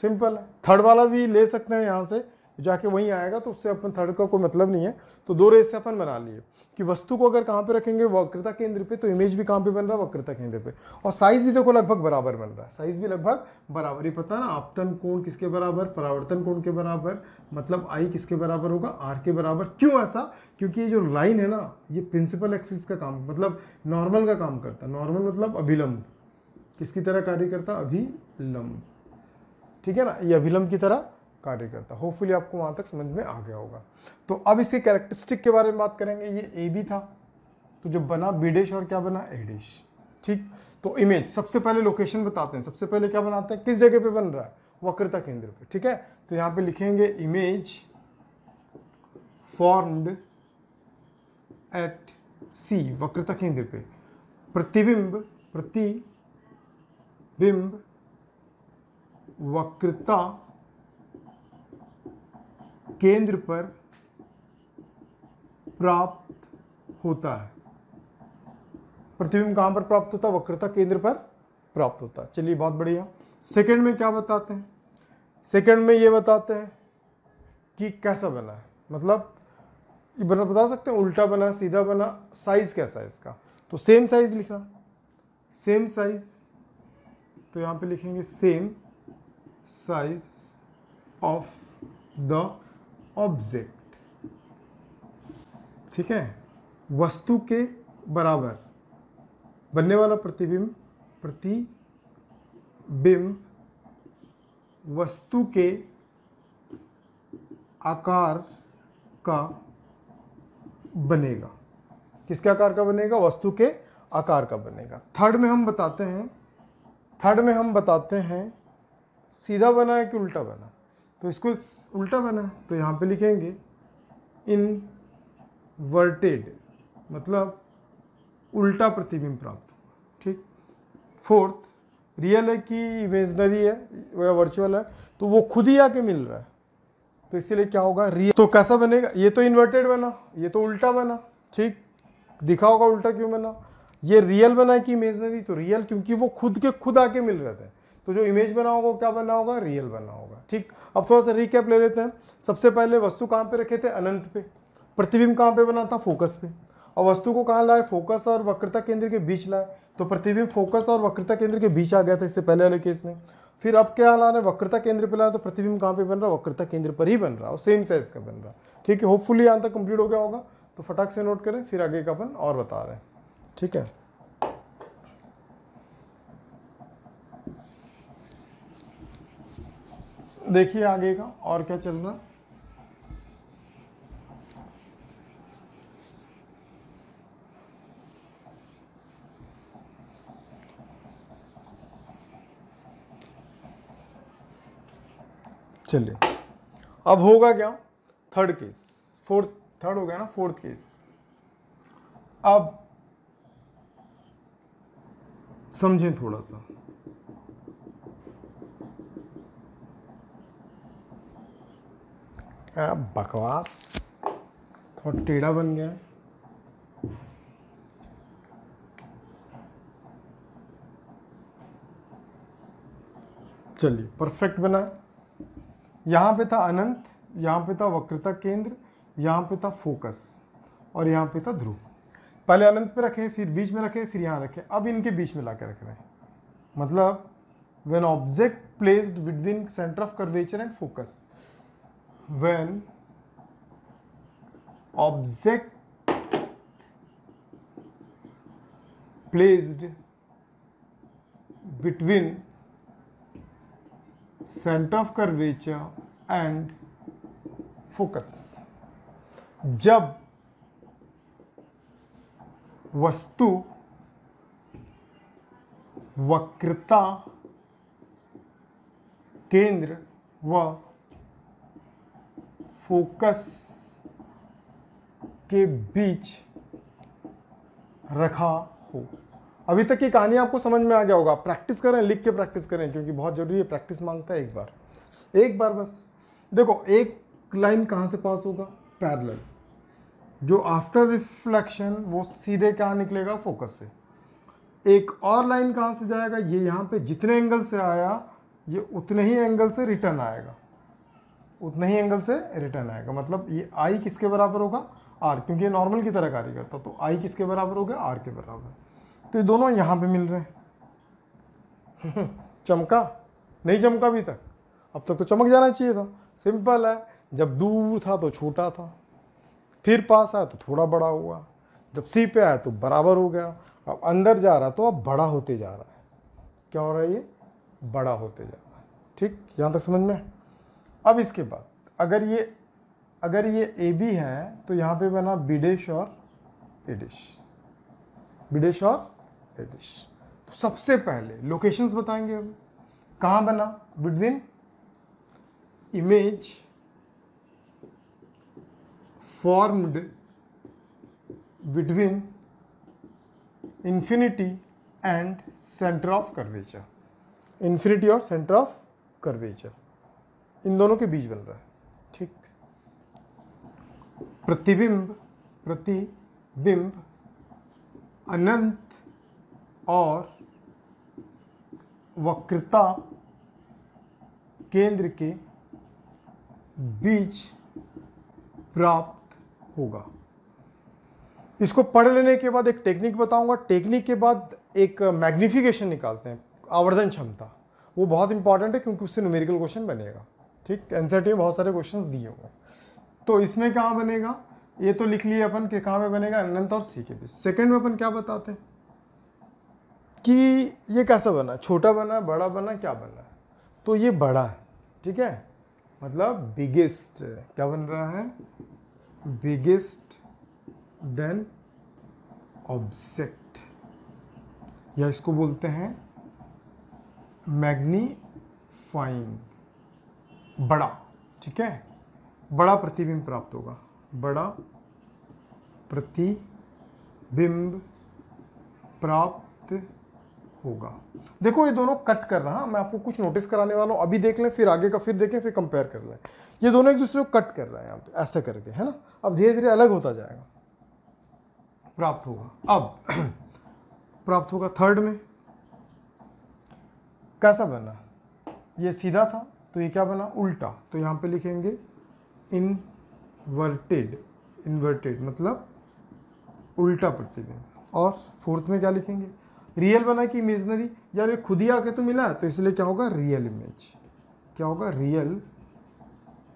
सिंपल है। थर्ड वाला भी ले सकते हैं, यहाँ से जाके वहीं आएगा, तो उससे अपन थर्ड का कोई मतलब नहीं है। तो 2 रेस से अपन बना लिए कि वस्तु को अगर कहाँ पे रखेंगे? वक्रता केंद्र पे, तो इमेज भी कहाँ पे बन रहा है? वक्रता केंद्र पे। और साइज भी देखो लगभग बराबर बन रहा है, साइज भी लगभग बराबर ही। पता ना आपतन कोण किसके बराबर? परावर्तन कोण के बराबर, मतलब आई किसके बराबर होगा? आर के बराबर। क्यों ऐसा? क्योंकि ये जो लाइन है ना, ये प्रिंसिपल एक्सिस का काम, मतलब नॉर्मल का काम करता है। नॉर्मल मतलब अभिलंब, किसकी तरह कार्य करता? अभिलंब। ठीक है ना, ये अभिलंब की तरह कार्य करता। होपफुली आपको वहां तक समझ में आ गया होगा। तो अब इसके कैरेक्टरिस्टिक के बारे में बात करेंगे। ये ए बी था, तो जब बना बी डैश और क्या बना? ए डैश। ठीक, तो इमेज सबसे पहले लोकेशन बताते हैं। सबसे पहले क्या बनाते हैं? किस जगह पे बन रहा है? वक्रता केंद्र पे। ठीक है, तो यहां पे लिखेंगे इमेज फॉर्म्ड एट सी, वक्रता केंद्र पे। प्रतिबिंब, प्रतिबिंब वक्रता केंद्र पर प्राप्त होता है। प्रतिबिंब कहाँ पर प्राप्त होता है? वक्रता केंद्र पर प्राप्त होता है। चलिए बहुत बढ़िया। सेकंड में क्या बताते हैं? सेकंड में ये बताते हैं कि कैसा बना है, मतलब ये बता सकते हैं उल्टा बना, सीधा बना, साइज कैसा है इसका। तो सेम साइज लिखना, सेम साइज, तो यहाँ पे लिखेंगे same size of the object, ठीक है। वस्तु के बराबर बनने वाला प्रतिबिंब वस्तु के आकार का बनेगा। किसके आकार का बनेगा? वस्तु के आकार का बनेगा। थर्ड में हम बताते हैं सीधा बना है कि उल्टा बना। तो इसको उल्टा बना है, तो यहाँ पे लिखेंगे इनवर्टेड, मतलब उल्टा प्रतिबिंब प्राप्त होगा, ठीक। फोर्थ, रियल है कि इमेजिनरी है या वर्चुअल है, तो वो खुद ही आके मिल रहा है, तो इसीलिए क्या होगा? रियल। तो कैसा बनेगा? ये तो इन्वर्टेड बना, ये तो उल्टा बना, ठीक। दिखा होगा उल्टा क्यों बना। ये रियल बना कि इमेजिनरी? तो रियल, क्योंकि वो खुद के खुद आके मिल रहे थे। तो जो इमेज बना होगा क्या बना होगा? रियल बना होगा, ठीक। अब थोड़ा सा रिकैप ले लेते हैं। सबसे पहले वस्तु कहाँ पे रखे थे? अनंत पे। प्रतिबिंब कहाँ पे बना था? फोकस पे। और वस्तु को कहाँ लाए? फोकस और वक्रता केंद्र के बीच लाए, तो प्रतिबिंब फोकस और वक्रता केंद्र के बीच आ गया था इससे पहले वाले केस में। फिर अब क्या ला रहे हैं? वक्रता केंद्र पे ला रहे, तो प्रतिबिंब कहाँ पे बन रहा है? वक्रता केंद्र पर ही बन रहा है और सेम साइज का बन रहा है, ठीक है। होपफुली यहाँ तक कंप्लीट हो गया होगा, तो फटाक से नोट करें, फिर आगे का अपन और बता रहे हैं, ठीक है। देखिए आगे का और क्या चल रहा। चलिए अब होगा क्या? थर्ड केस, फोर्थ, थर्ड हो गया ना, फोर्थ केस। अब समझें थोड़ा सा। बकवास, थोड़ा टेढ़ा बन गया। चलिए परफेक्ट बना। यहाँ पे था अनंत, यहाँ पे था वक्रता केंद्र, यहाँ पे था फोकस और यहाँ पे था ध्रुव। पहले अनंत पे रखे, फिर बीच में रखे, फिर यहाँ रखे, अब इनके बीच में ला के रख रहे हैं। मतलब when object placed between center of curvature and focus, when object placed between center of curvature and focus, जब वस्तु वक्रता केंद्र व फोकस के बीच रखा हो। अभी तक की कहानी आपको समझ में आ गया होगा। प्रैक्टिस करें, लिख के प्रैक्टिस करें, क्योंकि बहुत जरूरी है, प्रैक्टिस मांगता है। एक बार बस देखो, एक लाइन कहाँ से पास होगा? पैरेलल। जो आफ्टर रिफ्लेक्शन वो सीधे कहाँ निकलेगा? फोकस से। एक और लाइन कहाँ से जाएगा? ये यहाँ पे जितने एंगल से आया ये उतने ही एंगल से रिटर्न आएगा, उतने ही एंगल से रिटर्न आएगा। मतलब ये आई किसके बराबर होगा? आर, क्योंकि ये नॉर्मल की तरह कार्य करता, तो आई किसके बराबर हो गया? आर के बराबर। तो ये दोनों यहाँ पे मिल रहे हैं। चमका? नहीं चमका अभी तक, अब तक तो चमक जाना चाहिए था। सिंपल है, जब दूर था तो छोटा था, फिर पास आया तो थोड़ा बड़ा हुआ, जब सी पे आया तो बराबर हो गया, अब अंदर जा रहा तो अब बड़ा होते जा रहा है। क्या हो रहा है? ये बड़ा होते जा रहा है, ठीक। यहाँ तक समझ में? अब इसके बाद अगर ये ए बी है तो यहाँ पे बना बी डैश और ए डैश, बी डैश और ए डैश। तो सबसे पहले लोकेशंस बताएंगे। अब कहाँ बना? Between image formed between infinity and centre of curvature. Infinity और सेंटर ऑफ कर्वेचर, इन दोनों के बीच बन रहा है, ठीक। प्रतिबिंब बिंब अनंत और वक्रता केंद्र के बीच प्राप्त होगा। इसको पढ़ लेने के बाद एक टेक्निक बताऊंगा, टेक्निक के बाद एक मैग्निफिकेशन निकालते हैं, आवर्धन क्षमता। वो बहुत इंपॉर्टेंट है क्योंकि उससे न्यूमेरिकल क्वेश्चन बनेगा। ठीक, एनसीईआरटी में बहुत सारे क्वेश्चंस दिए हुए। तो इसमें कहाँ बनेगा, ये तो लिख लिए अपन कि कहाँ पे बनेगा, अनंत और सी के बीच। सेकंड में अपन क्या बताते हैं कि ये कैसा बना, छोटा बना, बड़ा बना, क्या बना। तो ये बड़ा है, ठीक है, मतलब बिगेस्ट, क्या बन रहा है, बिगेस्ट देन ऑब्जेक्ट, या इसको बोलते हैं मैग्नीफाइंग, बड़ा। ठीक है, बड़ा प्रतिबिंब प्राप्त होगा, बड़ा प्रतिबिंब प्राप्त होगा। देखो ये दोनों कट कर रहा, मैं आपको कुछ नोटिस कराने वाला हूं, अभी देख लें, फिर आगे का फिर देखें, फिर कंपेयर कर लें। ये दोनों एक दूसरे को कट कर रहे हैं यहाँ पे ऐसे करके, है ना। अब धीरे धीरे अलग होता जाएगा, प्राप्त होगा। अब प्राप्त होगा थर्ड में, कैसा बना, ये सीधा था तो ये क्या बना, उल्टा। तो यहाँ पे लिखेंगे इनवर्टेड, इन्वर्टेड मतलब उल्टा प्रतिबिंब। और फोर्थ में क्या लिखेंगे, रियल बना कि इमेजनरी, यार ये खुद ही आके तो मिला है, तो इसलिए क्या होगा, रियल इमेज। क्या होगा, रियल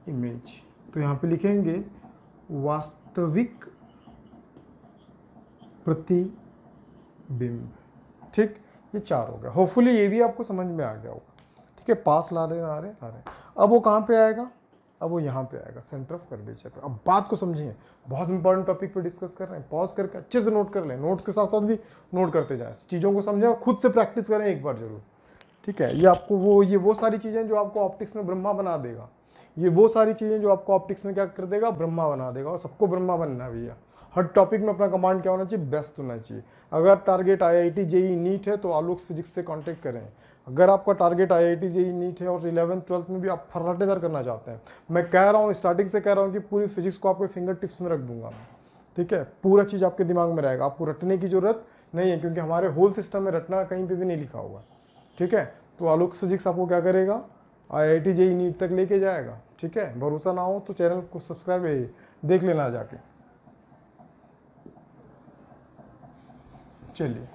इमेज। तो यहाँ पे लिखेंगे वास्तविक प्रतिबिंब। ठीक, ये चार हो गया। होपफुली ये भी आपको समझ में आ गया होगा। ठीक है, पास ला रहे आ रहे। अब वो कहाँ पे आएगा, अब वो यहाँ पे आएगा, सेंटर ऑफ कर्वेचर पे। अब बात को समझिए, बहुत इंपॉर्टेंट टॉपिक पे डिस्कस कर रहे हैं, पॉज करके अच्छे से नोट कर लें, नोट्स के साथ साथ भी नोट करते जाएं, चीज़ों को समझें और खुद से प्रैक्टिस करें एक बार जरूर। ठीक है, ये आपको वो सारी चीज़ें जो आपको ऑप्टिक्स में ब्रह्मा बना देगा, ये वो सारी चीज़ें जो आपको ऑप्टिक्स में क्या कर देगा, ब्रह्मा बना देगा। और सबको ब्रह्मा बनना है भैया। हर टॉपिक में अपना कमांड क्या होना चाहिए, बेस्ट होना चाहिए। अगर टारगेट IIT JEE नीट है तो आलोक फिजिक्स से कांटेक्ट करें। अगर आपका टारगेट IIT JEE नीट है और 11th 12th में भी आप फर्राटेदार करना चाहते हैं, मैं कह रहा हूँ, स्टार्टिंग से कह रहा हूँ कि पूरी फिजिक्स को आपके फिंगर टिप्स में रख दूंगा मैं। ठीक है, पूरा चीज़ आपके दिमाग में रहेगा, आपको रटने की जरूरत नहीं है, क्योंकि हमारे होल सिस्टम में रटना कहीं पर भी नहीं लिखा हुआ। ठीक है, तो आलोक फिजिक्स आपको क्या करेगा, IIT JEE नीट तक लेके जाएगा। ठीक है, भरोसा ना हो तो चैनल को सब्सक्राइब देख लेना जाके। चलिए,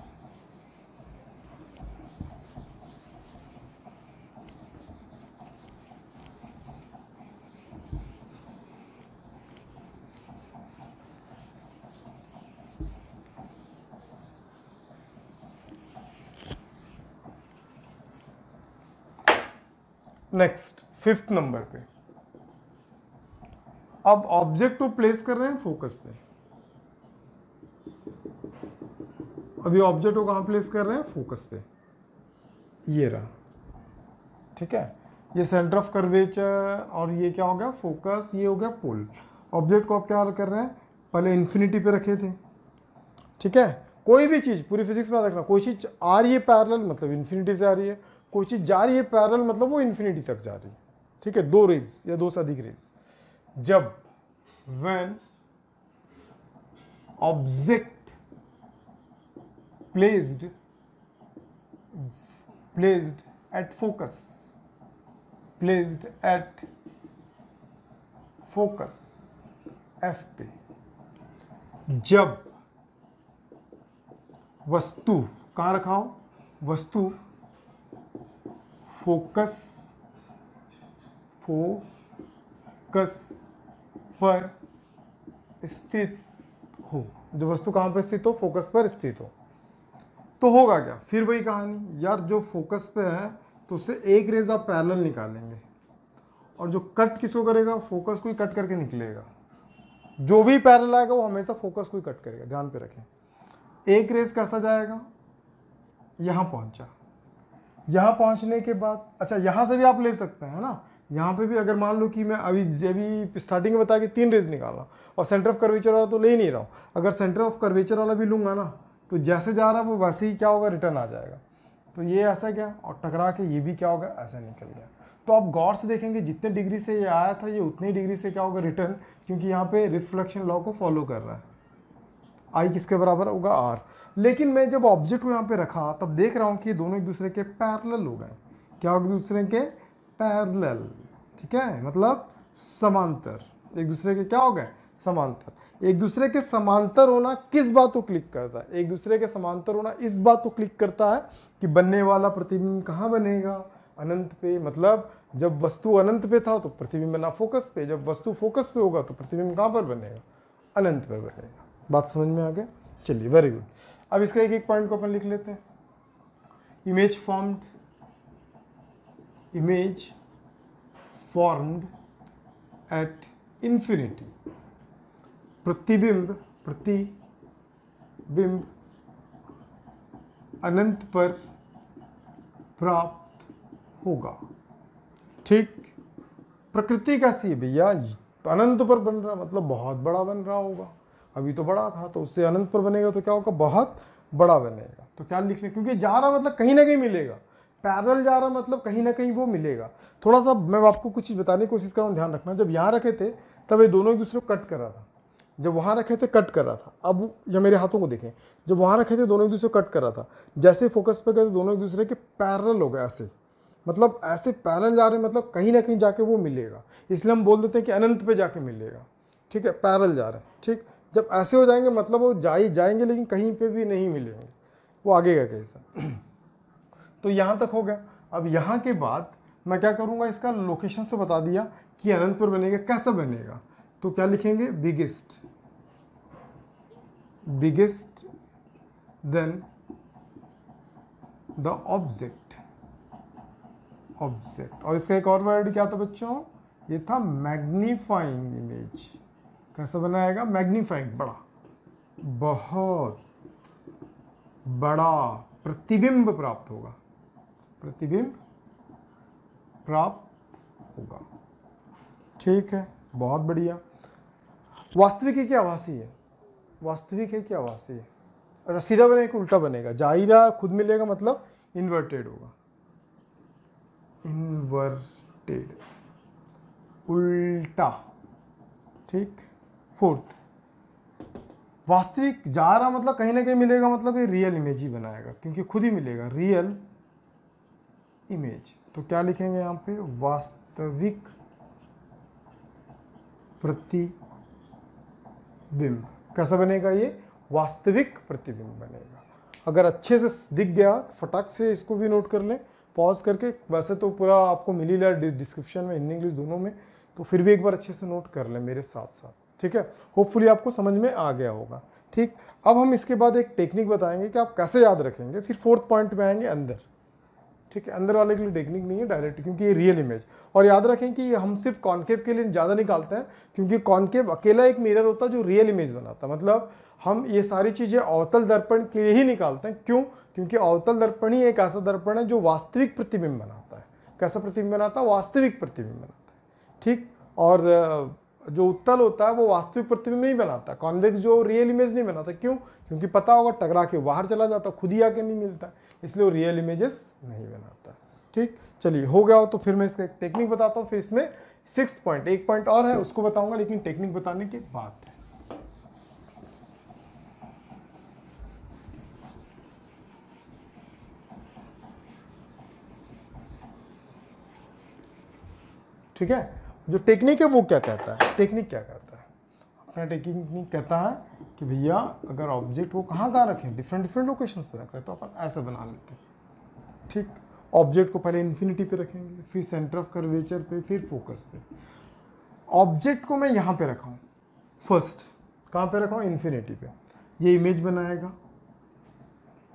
नेक्स्ट 5th नंबर पे, अब ऑब्जेक्ट को प्लेस कर रहे हैं फोकस पे। अभी ऑब्जेक्ट को कहां प्लेस कर रहे हैं, फोकस पे, ये रहा। ठीक है, ये सेंटर ऑफ कर्वेचर और ये क्या हो गया, फोकस, ये हो गया पोल। ऑब्जेक्ट को आप क्या कर रहे हैं, पहले इन्फिनिटी पे रखे थे। ठीक है, कोई भी चीज पूरी फिजिक्स में रखना, कोई चीज आ रही है पैरेलल मतलब इन्फिनिटी से आ रही है, कोई चीज जा रही है पैरेलल मतलब वो इन्फिनिटी तक जा रही है। ठीक है, दो रेज या दो से अधिक रेज। जब when object placed at focus, placed at focus F पे, जब वस्तु कहाँ रखा हो, वस्तु फोकस पर स्थित हो, जो वस्तु कहाँ पर स्थित हो, फोकस पर स्थित हो, तो होगा क्या, फिर वही कहानी यार, जो फोकस पे है तो उससे एक रेज आप पैरेलल निकालेंगे, और जो कट किसको करेगा, फोकस को ही कट करके निकलेगा। जो भी पैरेलल आएगा वो हमेशा फोकस को ही कट करेगा, ध्यान पे रखें। एक रेज कैसा जाएगा, यहाँ पहुंचा, यहाँ पहुंचने के बाद, अच्छा यहाँ से भी आप ले सकते हैं ना, यहाँ पे भी अगर मान लो कि मैं अभी स्टार्टिंग में बताया कि 3 रेज निकाला और सेंटर ऑफ कर्वेचर वाला तो ले ही नहीं रहा हूँ, अगर सेंटर ऑफ कर्वेचर वाला भी लूंगा ना तो जैसे जा रहा है वो वैसे ही क्या होगा, रिटर्न आ जाएगा। तो ये ऐसा क्या, और टकरा के ये भी क्या होगा, ऐसा निकल गया। तो आप गौर से देखेंगे जितने डिग्री से ये आया था ये उतने डिग्री से क्या होगा, रिटर्न, क्योंकि यहाँ पे रिफ्लेक्शन लॉ को फॉलो कर रहा है। आई किसके बराबर होगा, आर। लेकिन मैं जब ऑब्जेक्ट को यहाँ पे रखा तब देख रहा हूँ कि दोनों एक दूसरे के पैरेलल हो गए। क्या हो गए, दूसरे के पैरेलल, ठीक है, मतलब समांतर, एक दूसरे के क्या हो गए, समांतर। एक दूसरे के समांतर होना किस बात को क्लिक करता है, एक दूसरे के समांतर होना इस बात को क्लिक करता है कि बनने वाला प्रतिबिंब कहाँ बनेगा, अनंत पे। मतलब जब वस्तु अनंत पे था तो प्रतिबिंब बना फोकस पे, जब वस्तु फोकस पे होगा तो प्रतिबिंब कहाँ पर बनेगा, अनंत पर बनेगा। बात समझ में आ गया, चलिए वेरी गुड। अब इसका एक एक पॉइंट को अपन लिख लेते हैं। इमेज फॉर्म्ड एट इंफिनिटी, प्रतिबिंब अनंत पर प्राप्त होगा। ठीक, प्रकृति कैसी है भैया, अनंत पर बन रहा मतलब बहुत बड़ा बन रहा होगा। अभी तो बड़ा था तो उससे अनंत पर बनेगा तो क्या होगा, बहुत बड़ा बनेगा। तो क्या लिख लें, क्योंकि जा रहा मतलब कहीं ना कहीं मिलेगा, पैरेलल जा रहा मतलब कहीं ना कहीं वो मिलेगा। थोड़ा सा मैं आपको कुछ चीज़ बताने की कोशिश कर रहा हूँ, ध्यान रखना। जब यहाँ रखे थे तब ये दोनों एक दूसरे को कट कर रहा था, जब वहाँ रखे थे कट कर रहा था। अब या मेरे हाथों को देखें, जब वहाँ रखे थे दोनों एक दूसरे को कट कर रहा था, जैसे फोकस पे गए तो दोनों एक दूसरे के पैरेलल हो गए, ऐसे मतलब ऐसे पैरेलल जा रहे हैं मतलब कहीं ना कहीं जाके वो मिलेगा, इसलिए हम बोल देते हैं कि अनंत पे जाके मिलेगा। ठीक है, पैरेलल जा रहे हैं। ठीक, जब ऐसे हो जाएंगे मतलब वो जाएंगे लेकिन कहीं पे भी नहीं मिलेंगे, वो आगे का कैसा। तो यहाँ तक हो गया। अब यहाँ के बाद मैं क्या करूँगा, इसका लोकेशंस तो बता दिया कि अनंत पर बनेगा, कैसा बनेगा। तो क्या लिखेंगे, बिगेस्ट देन द ऑब्जेक्ट। और इसका एक और वर्ड क्या था बच्चों, ये था मैग्नीफाइंग इमेज। कैसा बनाएगा, मैग्नीफाइंग, बड़ा, बहुत बड़ा प्रतिबिंब प्राप्त होगा, ठीक है, बहुत बढ़िया। वास्तविक है कि आभासी है, अच्छा सीधा बनेगा कि उल्टा बनेगा, जाहिरा खुद मिलेगा मतलब इन्वर्टेड होगा, उल्टा। ठीक, फोर्थ, वास्तविक जा रहा मतलब कहीं ना कहीं मिलेगा मतलब ये रियल इमेज ही बनाएगा, क्योंकि खुद ही मिलेगा, रियल इमेज। तो क्या लिखेंगे यहाँ पे, वास्तविक प्रतिबिंब। कैसा बनेगा ये, वास्तविक प्रतिबिंब बनेगा। अगर अच्छे से दिख गया तो फटाक से इसको भी नोट कर लें, पॉज करके। वैसे तो पूरा आपको मिल ही रहा है डिस्क्रिप्शन में, हिंदी इंग्लिश दोनों में, तो फिर भी एक बार अच्छे से नोट कर लें मेरे साथ साथ। ठीक है, होपफुली आपको समझ में आ गया होगा। ठीक, अब हम इसके बाद एक टेक्निक बताएंगे कि आप कैसे याद रखेंगे, फिर फोर्थ पॉइंट में आएंगे अंदर। ठीक है, अंदर वाले के लिए टेक्निक नहीं है डायरेक्ट, क्योंकि ये रियल इमेज। और याद रखें कि हम सिर्फ कॉन्केव के लिए ज़्यादा निकालते हैं, क्योंकि कॉन्केव अकेला एक मिरर होता है जो रियल इमेज बनाता है। मतलब हम ये सारी चीज़ें अवतल दर्पण के लिए ही निकालते हैं। क्यों, क्योंकि अवतल दर्पण ही एक ऐसा दर्पण है जो वास्तविक प्रतिबिंब बनाता है। कैसा प्रतिबिंब बनाता है, वास्तविक प्रतिबिंब बनाता है। ठीक, और जो उत्तल होता है वो वास्तविक प्रतिबिंब नहीं बनाता, कॉन्वेक्स जो रियल इमेज नहीं बनाता। क्यों, क्योंकि पता होगा टकरा के बाहर चला जाता, खुद ही आके नहीं मिलता, इसलिए वो रियल इमेजेस नहीं बनाता। ठीक, चलिए हो गया हो तो फिर मैं इसका एक टेक्निक बताता हूँ, फिर इसमें सिक्स्थ पॉइंट, एक पॉइंट और है उसको बताऊंगा, लेकिन टेक्निक बताने के बाद। ठीक है, जो टेक्निक है वो क्या कहता है, टेक्निक क्या कहता है, अपना टेक्निक कहता है कि भैया अगर ऑब्जेक्ट वो कहाँ रखें, डिफरेंट लोकेशंस पे रख रहे तो अपन ऐसे बना लेते हैं। ठीक, ऑब्जेक्ट को पहले इन्फिनिटी पे रखेंगे, फिर सेंटर ऑफ कर्वेचर पे, फिर फोकस पे। ऑब्जेक्ट को मैं यहाँ पे रखा हूँ फर्स्ट, कहाँ पे रखा हूँ, इन्फिनिटी पे। ये इमेज बनाएगा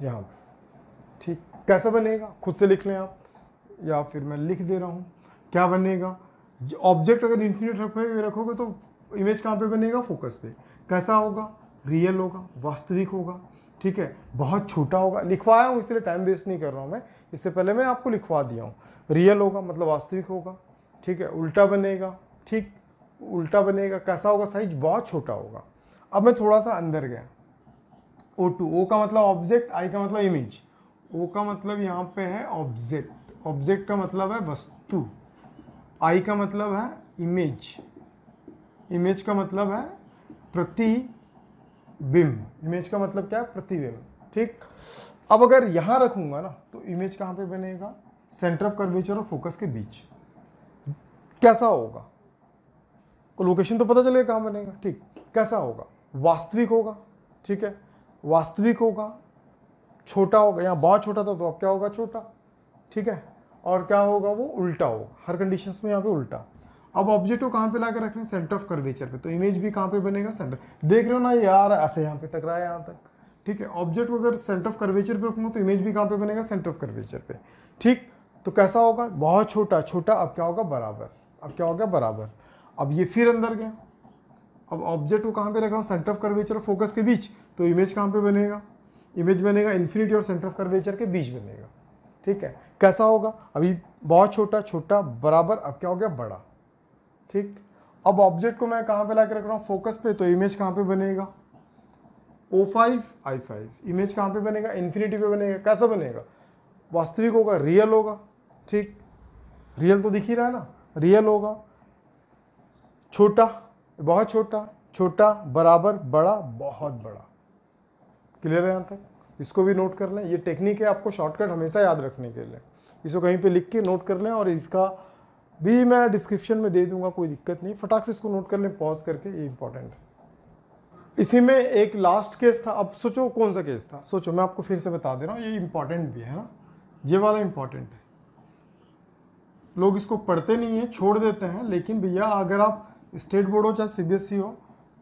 यहाँ पे। ठीक, कैसा बनेगा खुद से लिख लें आप, या फिर मैं लिख दे रहा हूँ। क्या बनेगा, ऑब्जेक्ट अगर इन्फिनिट रखोगे तो इमेज कहाँ पे बनेगा, फोकस पे। कैसा होगा, रियल होगा, वास्तविक होगा। ठीक है, बहुत छोटा होगा, लिखवाया हूँ इसलिए टाइम वेस्ट नहीं कर रहा हूँ मैं, इससे पहले मैं आपको लिखवा दिया हूँ। रियल होगा मतलब वास्तविक होगा। ठीक है, उल्टा बनेगा। ठीक, उल्टा बनेगा, कैसा होगा, साइज बहुत छोटा होगा। अब मैं थोड़ा सा अंदर गया, O2, O का मतलब ऑब्जेक्ट, I का मतलब इमेज, O का मतलब यहाँ पे है ऑब्जेक्ट, ऑब्जेक्ट का मतलब है वस्तु, I का मतलब है इमेज, इमेज का मतलब है प्रतिबिंब। प्रतिबिंब, इमेज का मतलब क्या है, प्रतिबिंब। ठीक, अब अगर यहां रखूंगा ना तो इमेज कहां पे बनेगा, सेंटर ऑफ कर्वेचर और फोकस के बीच। कैसा होगा, को लोकेशन तो पता चलेगा कहां बनेगा। ठीक, कैसा होगा, वास्तविक होगा। ठीक है, वास्तविक होगा, छोटा होगा, यहाँ बहुत छोटा था तो अब क्या होगा, छोटा। ठीक है, और क्या होगा, वो उल्टा होगा, हर कंडीशंस में यहाँ पे उल्टा। अब ऑब्जेक्ट को कहाँ पे ला के रख रहे हैं, सेंटर ऑफ कर्वेचर पे, तो इमेज भी कहाँ पे बनेगा, सेंटर। देख रहे हो ना यार, ऐसे यहाँ पे टकराया यहाँ तक। ठीक है, ऑब्जेक्ट को अगर सेंटर ऑफ कर्वेचर पे रखूंगा तो इमेज भी कहाँ पे बनेगा, सेंटर ऑफ कर्वेचर पे। ठीक, तो कैसा होगा, बहुत छोटा, छोटा, अब क्या होगा, बराबर। अब क्या होगा, बराबर। अब ये फिर अंदर गया, अब ऑब्जेक्ट को कहाँ पे रख रहा हूँ, सेंटर ऑफ कर्वेचर और फोकस के बीच, तो इमेज कहाँ पे बनेगा, इमेज बनेगा इन्फिनिटी और सेंटर ऑफ कर्वेचर के बीच बनेगा। ठीक है, कैसा होगा, अभी बहुत छोटा, छोटा, बराबर, अब क्या हो गया, बड़ा। ठीक, अब ऑब्जेक्ट को मैं कहाँ पे ला के रख रहा हूँ, फोकस पे, तो इमेज कहाँ पे बनेगा, O5 I5, इमेज कहाँ पे बनेगा, इन्फिनिटी पे बनेगा। कैसा बनेगा, वास्तविक होगा, रियल होगा। ठीक, रियल तो दिख ही रहा है ना, रियल होगा, छोटा, बहुत छोटा, छोटा, बराबर, बड़ा, बहुत बड़ा। क्लियर है यहाँ तक, इसको भी नोट कर लें। ये टेक्निक है, आपको शॉर्टकट हमेशा याद रखने के लिए, इसको कहीं पे लिख के नोट कर लें, और इसका भी मैं डिस्क्रिप्शन में दे दूंगा, कोई दिक्कत नहीं, फटाक से इसको नोट कर लें, पॉज करके, ये इंपॉर्टेंट है। इसी में एक लास्ट केस था, अब सोचो कौन सा केस था, सोचो, मैं आपको फिर से बता दे रहा हूँ, ये इंपॉर्टेंट भी है ना, ये वाला इंपॉर्टेंट है। लोग इसको पढ़ते नहीं है, छोड़ देते हैं, लेकिन भैया अगर आप स्टेट बोर्ड हो चाहे CBSE हो,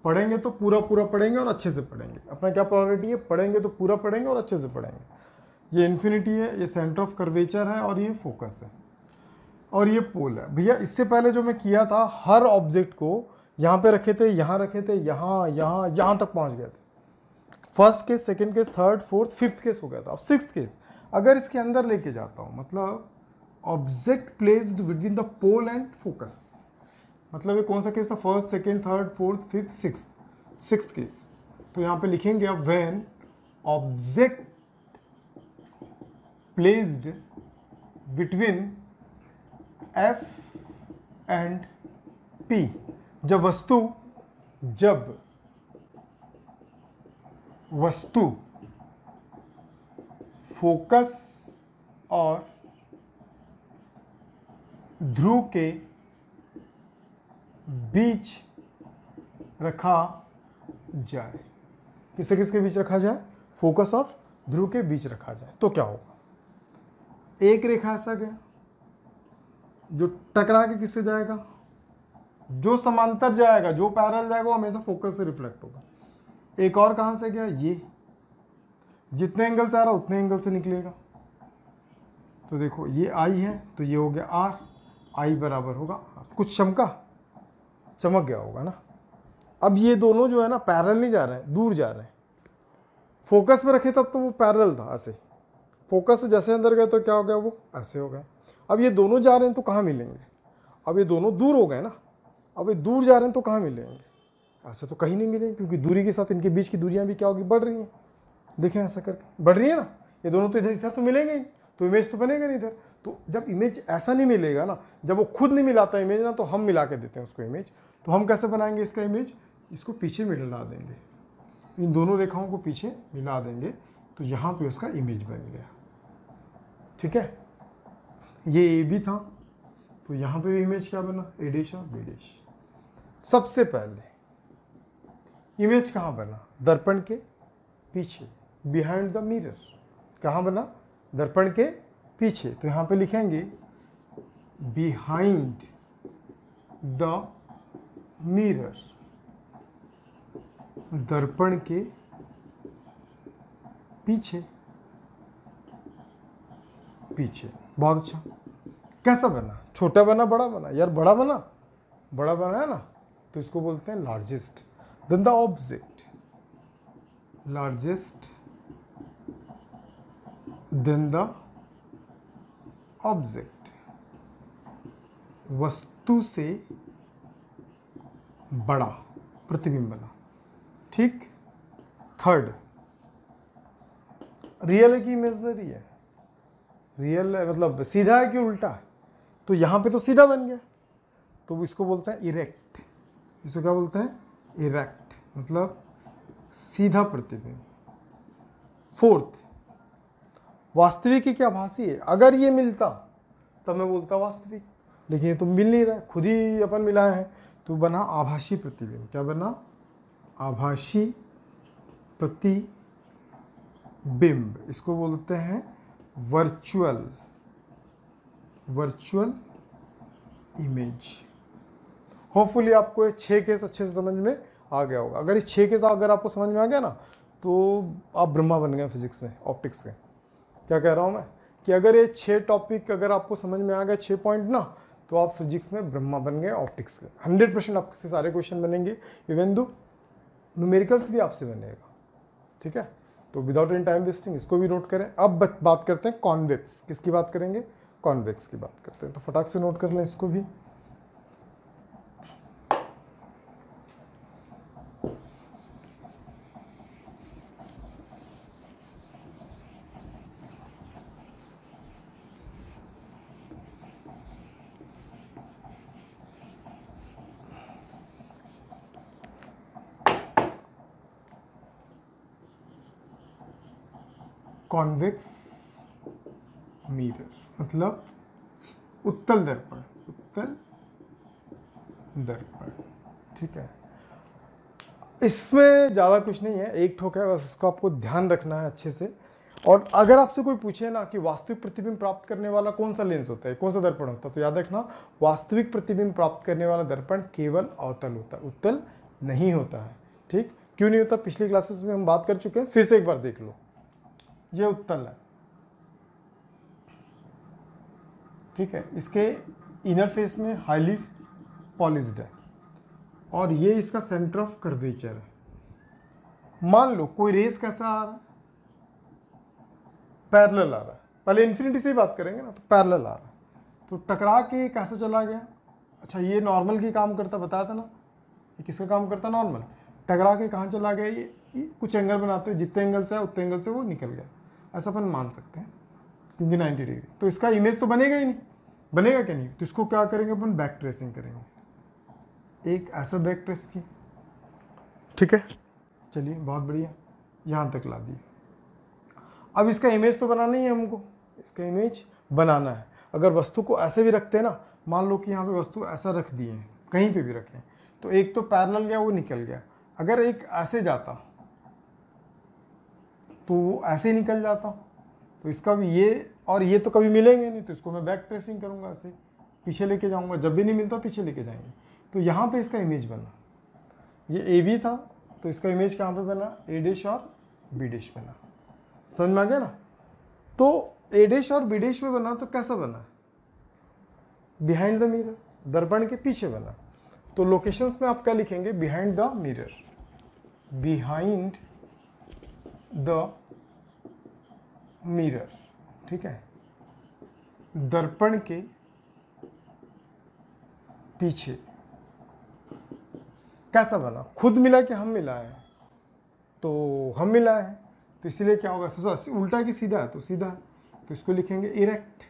पढ़ेंगे तो पूरा पूरा पढ़ेंगे और अच्छे से पढ़ेंगे। अपना क्या प्रायोरिटी है, पढ़ेंगे तो पूरा पढ़ेंगे और अच्छे से पढ़ेंगे। ये इन्फिनिटी है, ये सेंटर ऑफ कर्वेचर है, और ये फोकस है, और ये पोल है। भैया इससे पहले जो मैं किया था, हर ऑब्जेक्ट को यहाँ पे रखे थे, यहाँ रखे थे, यहाँ यहाँ यहाँ तक पहुँच गए थे। First case, second case, third, fourth, fifth case हो गया था। अब सिक्स्थ केस अगर इसके अंदर लेके जाता हूँ, मतलब object placed between the pole and focus, मतलब ये कौन सा केस था, first, second, third, fourth, fifth, sixth case. तो यहाँ पे लिखेंगे अब, when object placed between F and P, जब वस्तु फोकस और ध्रुव के बीच रखा जाए। किससे किसके बीच रखा जाए, फोकस और ध्रुव के बीच रखा जाए, तो क्या होगा, एक रेखा ऐसा गया जो टकरा के किससे जाएगा, जो समांतर जाएगा, जो पैरेलल जाएगा, वो हमेशा फोकस से रिफ्लेक्ट होगा। एक और कहां से गया, ये जितने एंगल से आ रहा उतने एंगल से निकलेगा। तो देखो ये I है, तो ये हो गया R, I बराबर होगा R। कुछ चमक गया होगा ना। अब ये दोनों जो है ना, पैरेलल नहीं जा रहे हैं, दूर जा रहे हैं। फोकस में रखे तब तो वो पैरेलल था, ऐसे फोकस से जैसे अंदर गए तो क्या हो गया, वो ऐसे हो गया। अब ये दोनों जा रहे हैं तो कहाँ मिलेंगे, अब ये दोनों दूर हो गए ना, अब ये दूर जा रहे हैं तो कहाँ मिलेंगे, ऐसे तो कहीं नहीं मिलेंगे, क्योंकि दूरी के साथ इनके बीच की दूरियां भी क्या होगी, बढ़ रही हैं। देखें ऐसा करके बढ़ रही है ना, ये दोनों तो इधर तो मिलेंगे ही, तो इमेज तो बनेगा नहीं इधर। तो जब इमेज ऐसा नहीं मिलेगा ना, जब वो खुद नहीं मिलाता इमेज ना, तो हम मिला के देते हैं उसको इमेज। तो हम कैसे बनाएंगे इसका इमेज, इसको पीछे मिला देंगे, इन दोनों रेखाओं को पीछे मिला देंगे, तो यहाँ पे उसका इमेज बन गया। ठीक है, ये ए बी था, तो यहाँ पे भी इमेज क्या बना, ए डैश और बी डैश। सबसे पहले इमेज कहाँ बना, दर्पण के पीछे, बिहाइंड द मिरर। कहाँ बना, दर्पण के पीछे। तो यहाँ पे लिखेंगे बिहाइंड द मिरर, दर्पण के पीछे। बहुत अच्छा। कैसा बना, छोटा बना, बड़ा बना, यार बड़ा बना है ना, तो इसको बोलते हैं largest. Than the object, largest, than the object, वस्तु से बड़ा, प्रतिबिंब बना। ठीक, थर्ड, रियल है कि इमेजिनरी है, रियल है मतलब सीधा है कि उल्टा है, तो यहाँ पे तो सीधा बन गया, तो इसको बोलते हैं इरेक्ट। इसको क्या बोलते हैं, इरेक्ट, मतलब सीधा प्रतिबिंब। फोर्थ, वास्तविक है क्या आभासी है? अगर ये मिलता तब मैं बोलता वास्तविक, लेकिन ये तो मिल नहीं रहा है, खुद ही अपन मिलाए हैं, तो बना आभासी प्रतिबिंब। क्या बना? आभासी प्रतिबिंब। इसको बोलते हैं वर्चुअल इमेज। होपफुली आपको ये 6 केस अच्छे से समझ में आ गया होगा। अगर ये 6 केस अगर आपको समझ में आ गया ना, तो आप ब्रह्मा बन गए फिजिक्स में, ऑप्टिक्स के। क्या कह रहा हूँ मैं कि अगर ये 6 टॉपिक अगर आपको समझ में आ गया, 6 पॉइंट ना, तो आप फिजिक्स में ब्रह्मा बन गए ऑप्टिक्स के। 100% आपसे सारे क्वेश्चन बनेंगे, इवन दो न्यूमेरिकल्स भी आपसे बनेगा। ठीक है, तो विदाउट एनी टाइम वेस्टिंग इसको भी नोट करें। अब बात करते हैं कॉन्वेक्स। किसकी बात करेंगे? कॉन्वेक्स की बात करते हैं। तो फटाक से नोट कर लें इसको भी। कॉन्वेक्स मिरर मतलब उत्तल दर्पण। ठीक है, इसमें ज़्यादा कुछ नहीं है, एक ठोक है, बस उसको आपको ध्यान रखना है अच्छे से। और अगर आपसे कोई पूछे ना कि वास्तविक प्रतिबिंब प्राप्त करने वाला कौन सा लेंस होता है, कौन सा दर्पण होता है, तो याद रखना वास्तविक प्रतिबिंब प्राप्त करने वाला दर्पण केवल अवतल होता है, उत्तल नहीं होता है। ठीक, क्यों नहीं होता? पिछली क्लासेस में हम बात कर चुके हैं, फिर से एक बार देख लो। ये उत्तल है, ठीक है, इसके इनर फेस में हाईली पॉलिश्ड है, और ये इसका सेंटर ऑफ कर्वेचर है। मान लो कोई रेस कैसा आ रहा है? पैरेलल आ रहा है। पहले इन्फिनिटी से ही बात करेंगे ना, तो पैरेलल आ रहा है, तो टकरा के कैसे चला गया? अच्छा, ये नॉर्मल की काम करता, बताया था ना, ये किसका काम करता? नॉर्मल। टकरा के कहाँ चला गया? ये कुछ एंगल बनाते हो, जितने एंगल से है उतने एंगल से वो निकल गया, ऐसा अपन मान सकते हैं, क्योंकि 90 डिग्री। तो इसका इमेज तो बनेगा ही नहीं, बनेगा क्या नहीं? तो इसको क्या करेंगे अपन? बैक ट्रेसिंग करेंगे, एक ऐसा बैक ट्रेस की। ठीक है, चलिए बहुत बढ़िया, यहाँ तक ला दिए। अब इसका इमेज तो बनाना ही है हमको, इसका इमेज बनाना है। अगर वस्तु को ऐसे भी रखते हैं ना, मान लो कि यहाँ पे वस्तु ऐसा रख दिए हैं, कहीं पे भी रखें, तो एक तो पैरेलल गया, वो निकल गया। अगर एक ऐसे जाता तो वो ऐसे ही निकल जाता, तो इसका भी ये और ये तो कभी मिलेंगे नहीं, तो इसको मैं बैक ट्रेसिंग करूँगा, ऐसे पीछे लेके जाऊँगा, जब भी नहीं मिलता पीछे लेके जाएंगे। तो यहाँ पे इसका इमेज बना, ये ए बी था, तो इसका इमेज कहाँ पे बना? ए डैश और बी डैश बना। समझ में आ गया ना? तो ए डैश और बी डैश में बना, तो कैसा बना? बिहाइंड द मिरर, दर्पण के पीछे बना। तो लोकेशंस में आप क्या लिखेंगे? Behind the mirror, behind the mirror. ठीक है, दर्पण के पीछे कैसा बना? खुद मिला कि हम मिलाए हैं? तो हम मिलाए हैं, तो इसीलिए क्या होगा? सबसे उल्टा कि सीधा है? तो सीधा है, तो इसको लिखेंगे इरेक्ट,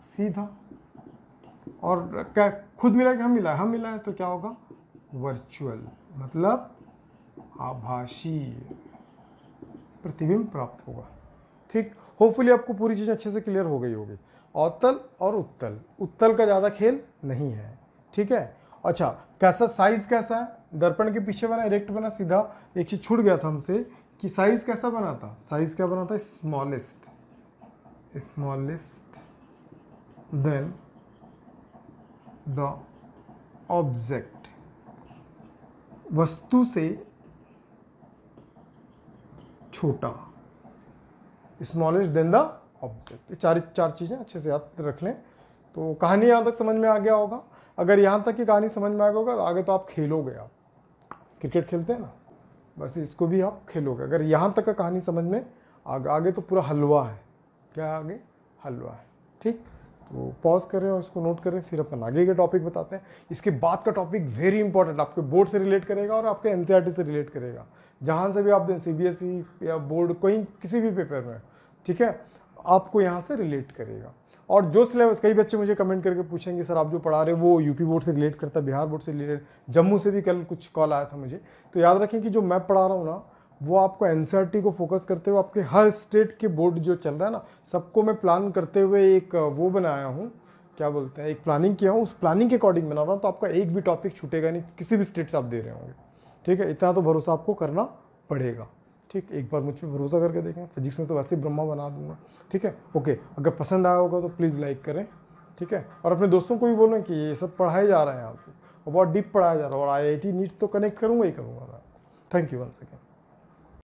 सीधा। और क्या खुद मिला कि हम मिलाए? हम मिलाए, तो क्या होगा? वर्चुअल, मतलब आभासी प्रतिबिंब प्राप्त होगा। ठीक, होपफुली आपको पूरी चीज़ अच्छे से क्लियर हो गई होगी। अवतल और उत्तल, उत्तल का ज़्यादा खेल नहीं है। ठीक है, अच्छा, कैसा साइज कैसा है? दर्पण के पीछे बना, इरेक्ट बना, सीधा। एक चीज छूट गया था हमसे कि साइज कैसा बना था? साइज क्या बना था? Smallest, smallest than the object, वस्तु से छोटा, स्मॉलेस्ट देन द ऑब्जेक्ट। ये चार चीज़ें अच्छे से याद रख लें, तो कहानी यहाँ तक समझ में आ गया होगा। अगर यहाँ तक की कहानी समझ में आ गया होगा तो आगे तो आप खेलोगे। आप क्रिकेट खेलते हैं ना, बस इसको भी आप खेलोगे। अगर यहाँ तक का कहानी समझ में आगे तो पूरा हलवा है। क्या आगे? हलवा है। ठीक, तो पॉज करें और इसको नोट करें, फिर अपन आगे के टॉपिक बताते हैं। इसके बाद का टॉपिक वेरी इंपॉर्टेंट, आपके बोर्ड से रिलेट करेगा और आपके एनसीईआरटी से रिलेट करेगा। जहाँ से भी आप दें, सीबीएसई या बोर्ड, कहीं किसी भी पेपर में, ठीक है, आपको यहाँ से रिलेट करेगा। और जो सिलेबस, कई बच्चे मुझे कमेंट करके पूछेंगे सर आप जो पढ़ा रहे हो वो यूपी बोर्ड से रिलेट करता है, बिहार बोर्ड से रिलेटेड, जम्मू से भी कल कुछ कॉल आया था मुझे। तो याद रखें कि जो मैं पढ़ा रहा हूँ ना वो आपको एनसीईआरटी को फोकस करते हुए आपके हर स्टेट के बोर्ड जो चल रहा है ना सबको मैं प्लान करते हुए एक वो बनाया हूँ, क्या बोलते हैं, एक प्लानिंग किया हूँ, उस प्लानिंग के अकॉर्डिंग बना रहा हूँ। तो आपका एक भी टॉपिक छूटेगा नहीं, किसी भी स्टेट से आप दे रहे होंगे। ठीक है, इतना तो भरोसा आपको करना पड़ेगा। ठीक, एक बार मुझ पर भरोसा करके देखें, फिजिक्स में तो वैसे ही ब्रह्मा बना दूंगा। ठीक है, ओके, अगर पसंद आया होगा तो प्लीज़ लाइक करें। ठीक है, और अपने दोस्तों को भी बोलें कि ये सब पढ़ाया जा रहा है यहाँ पे और बहुत डीप पढ़ाया जा रहा है, और IIT नीट तो कनेक्ट करूँगा ही करूँगा मैं। Thank you once again.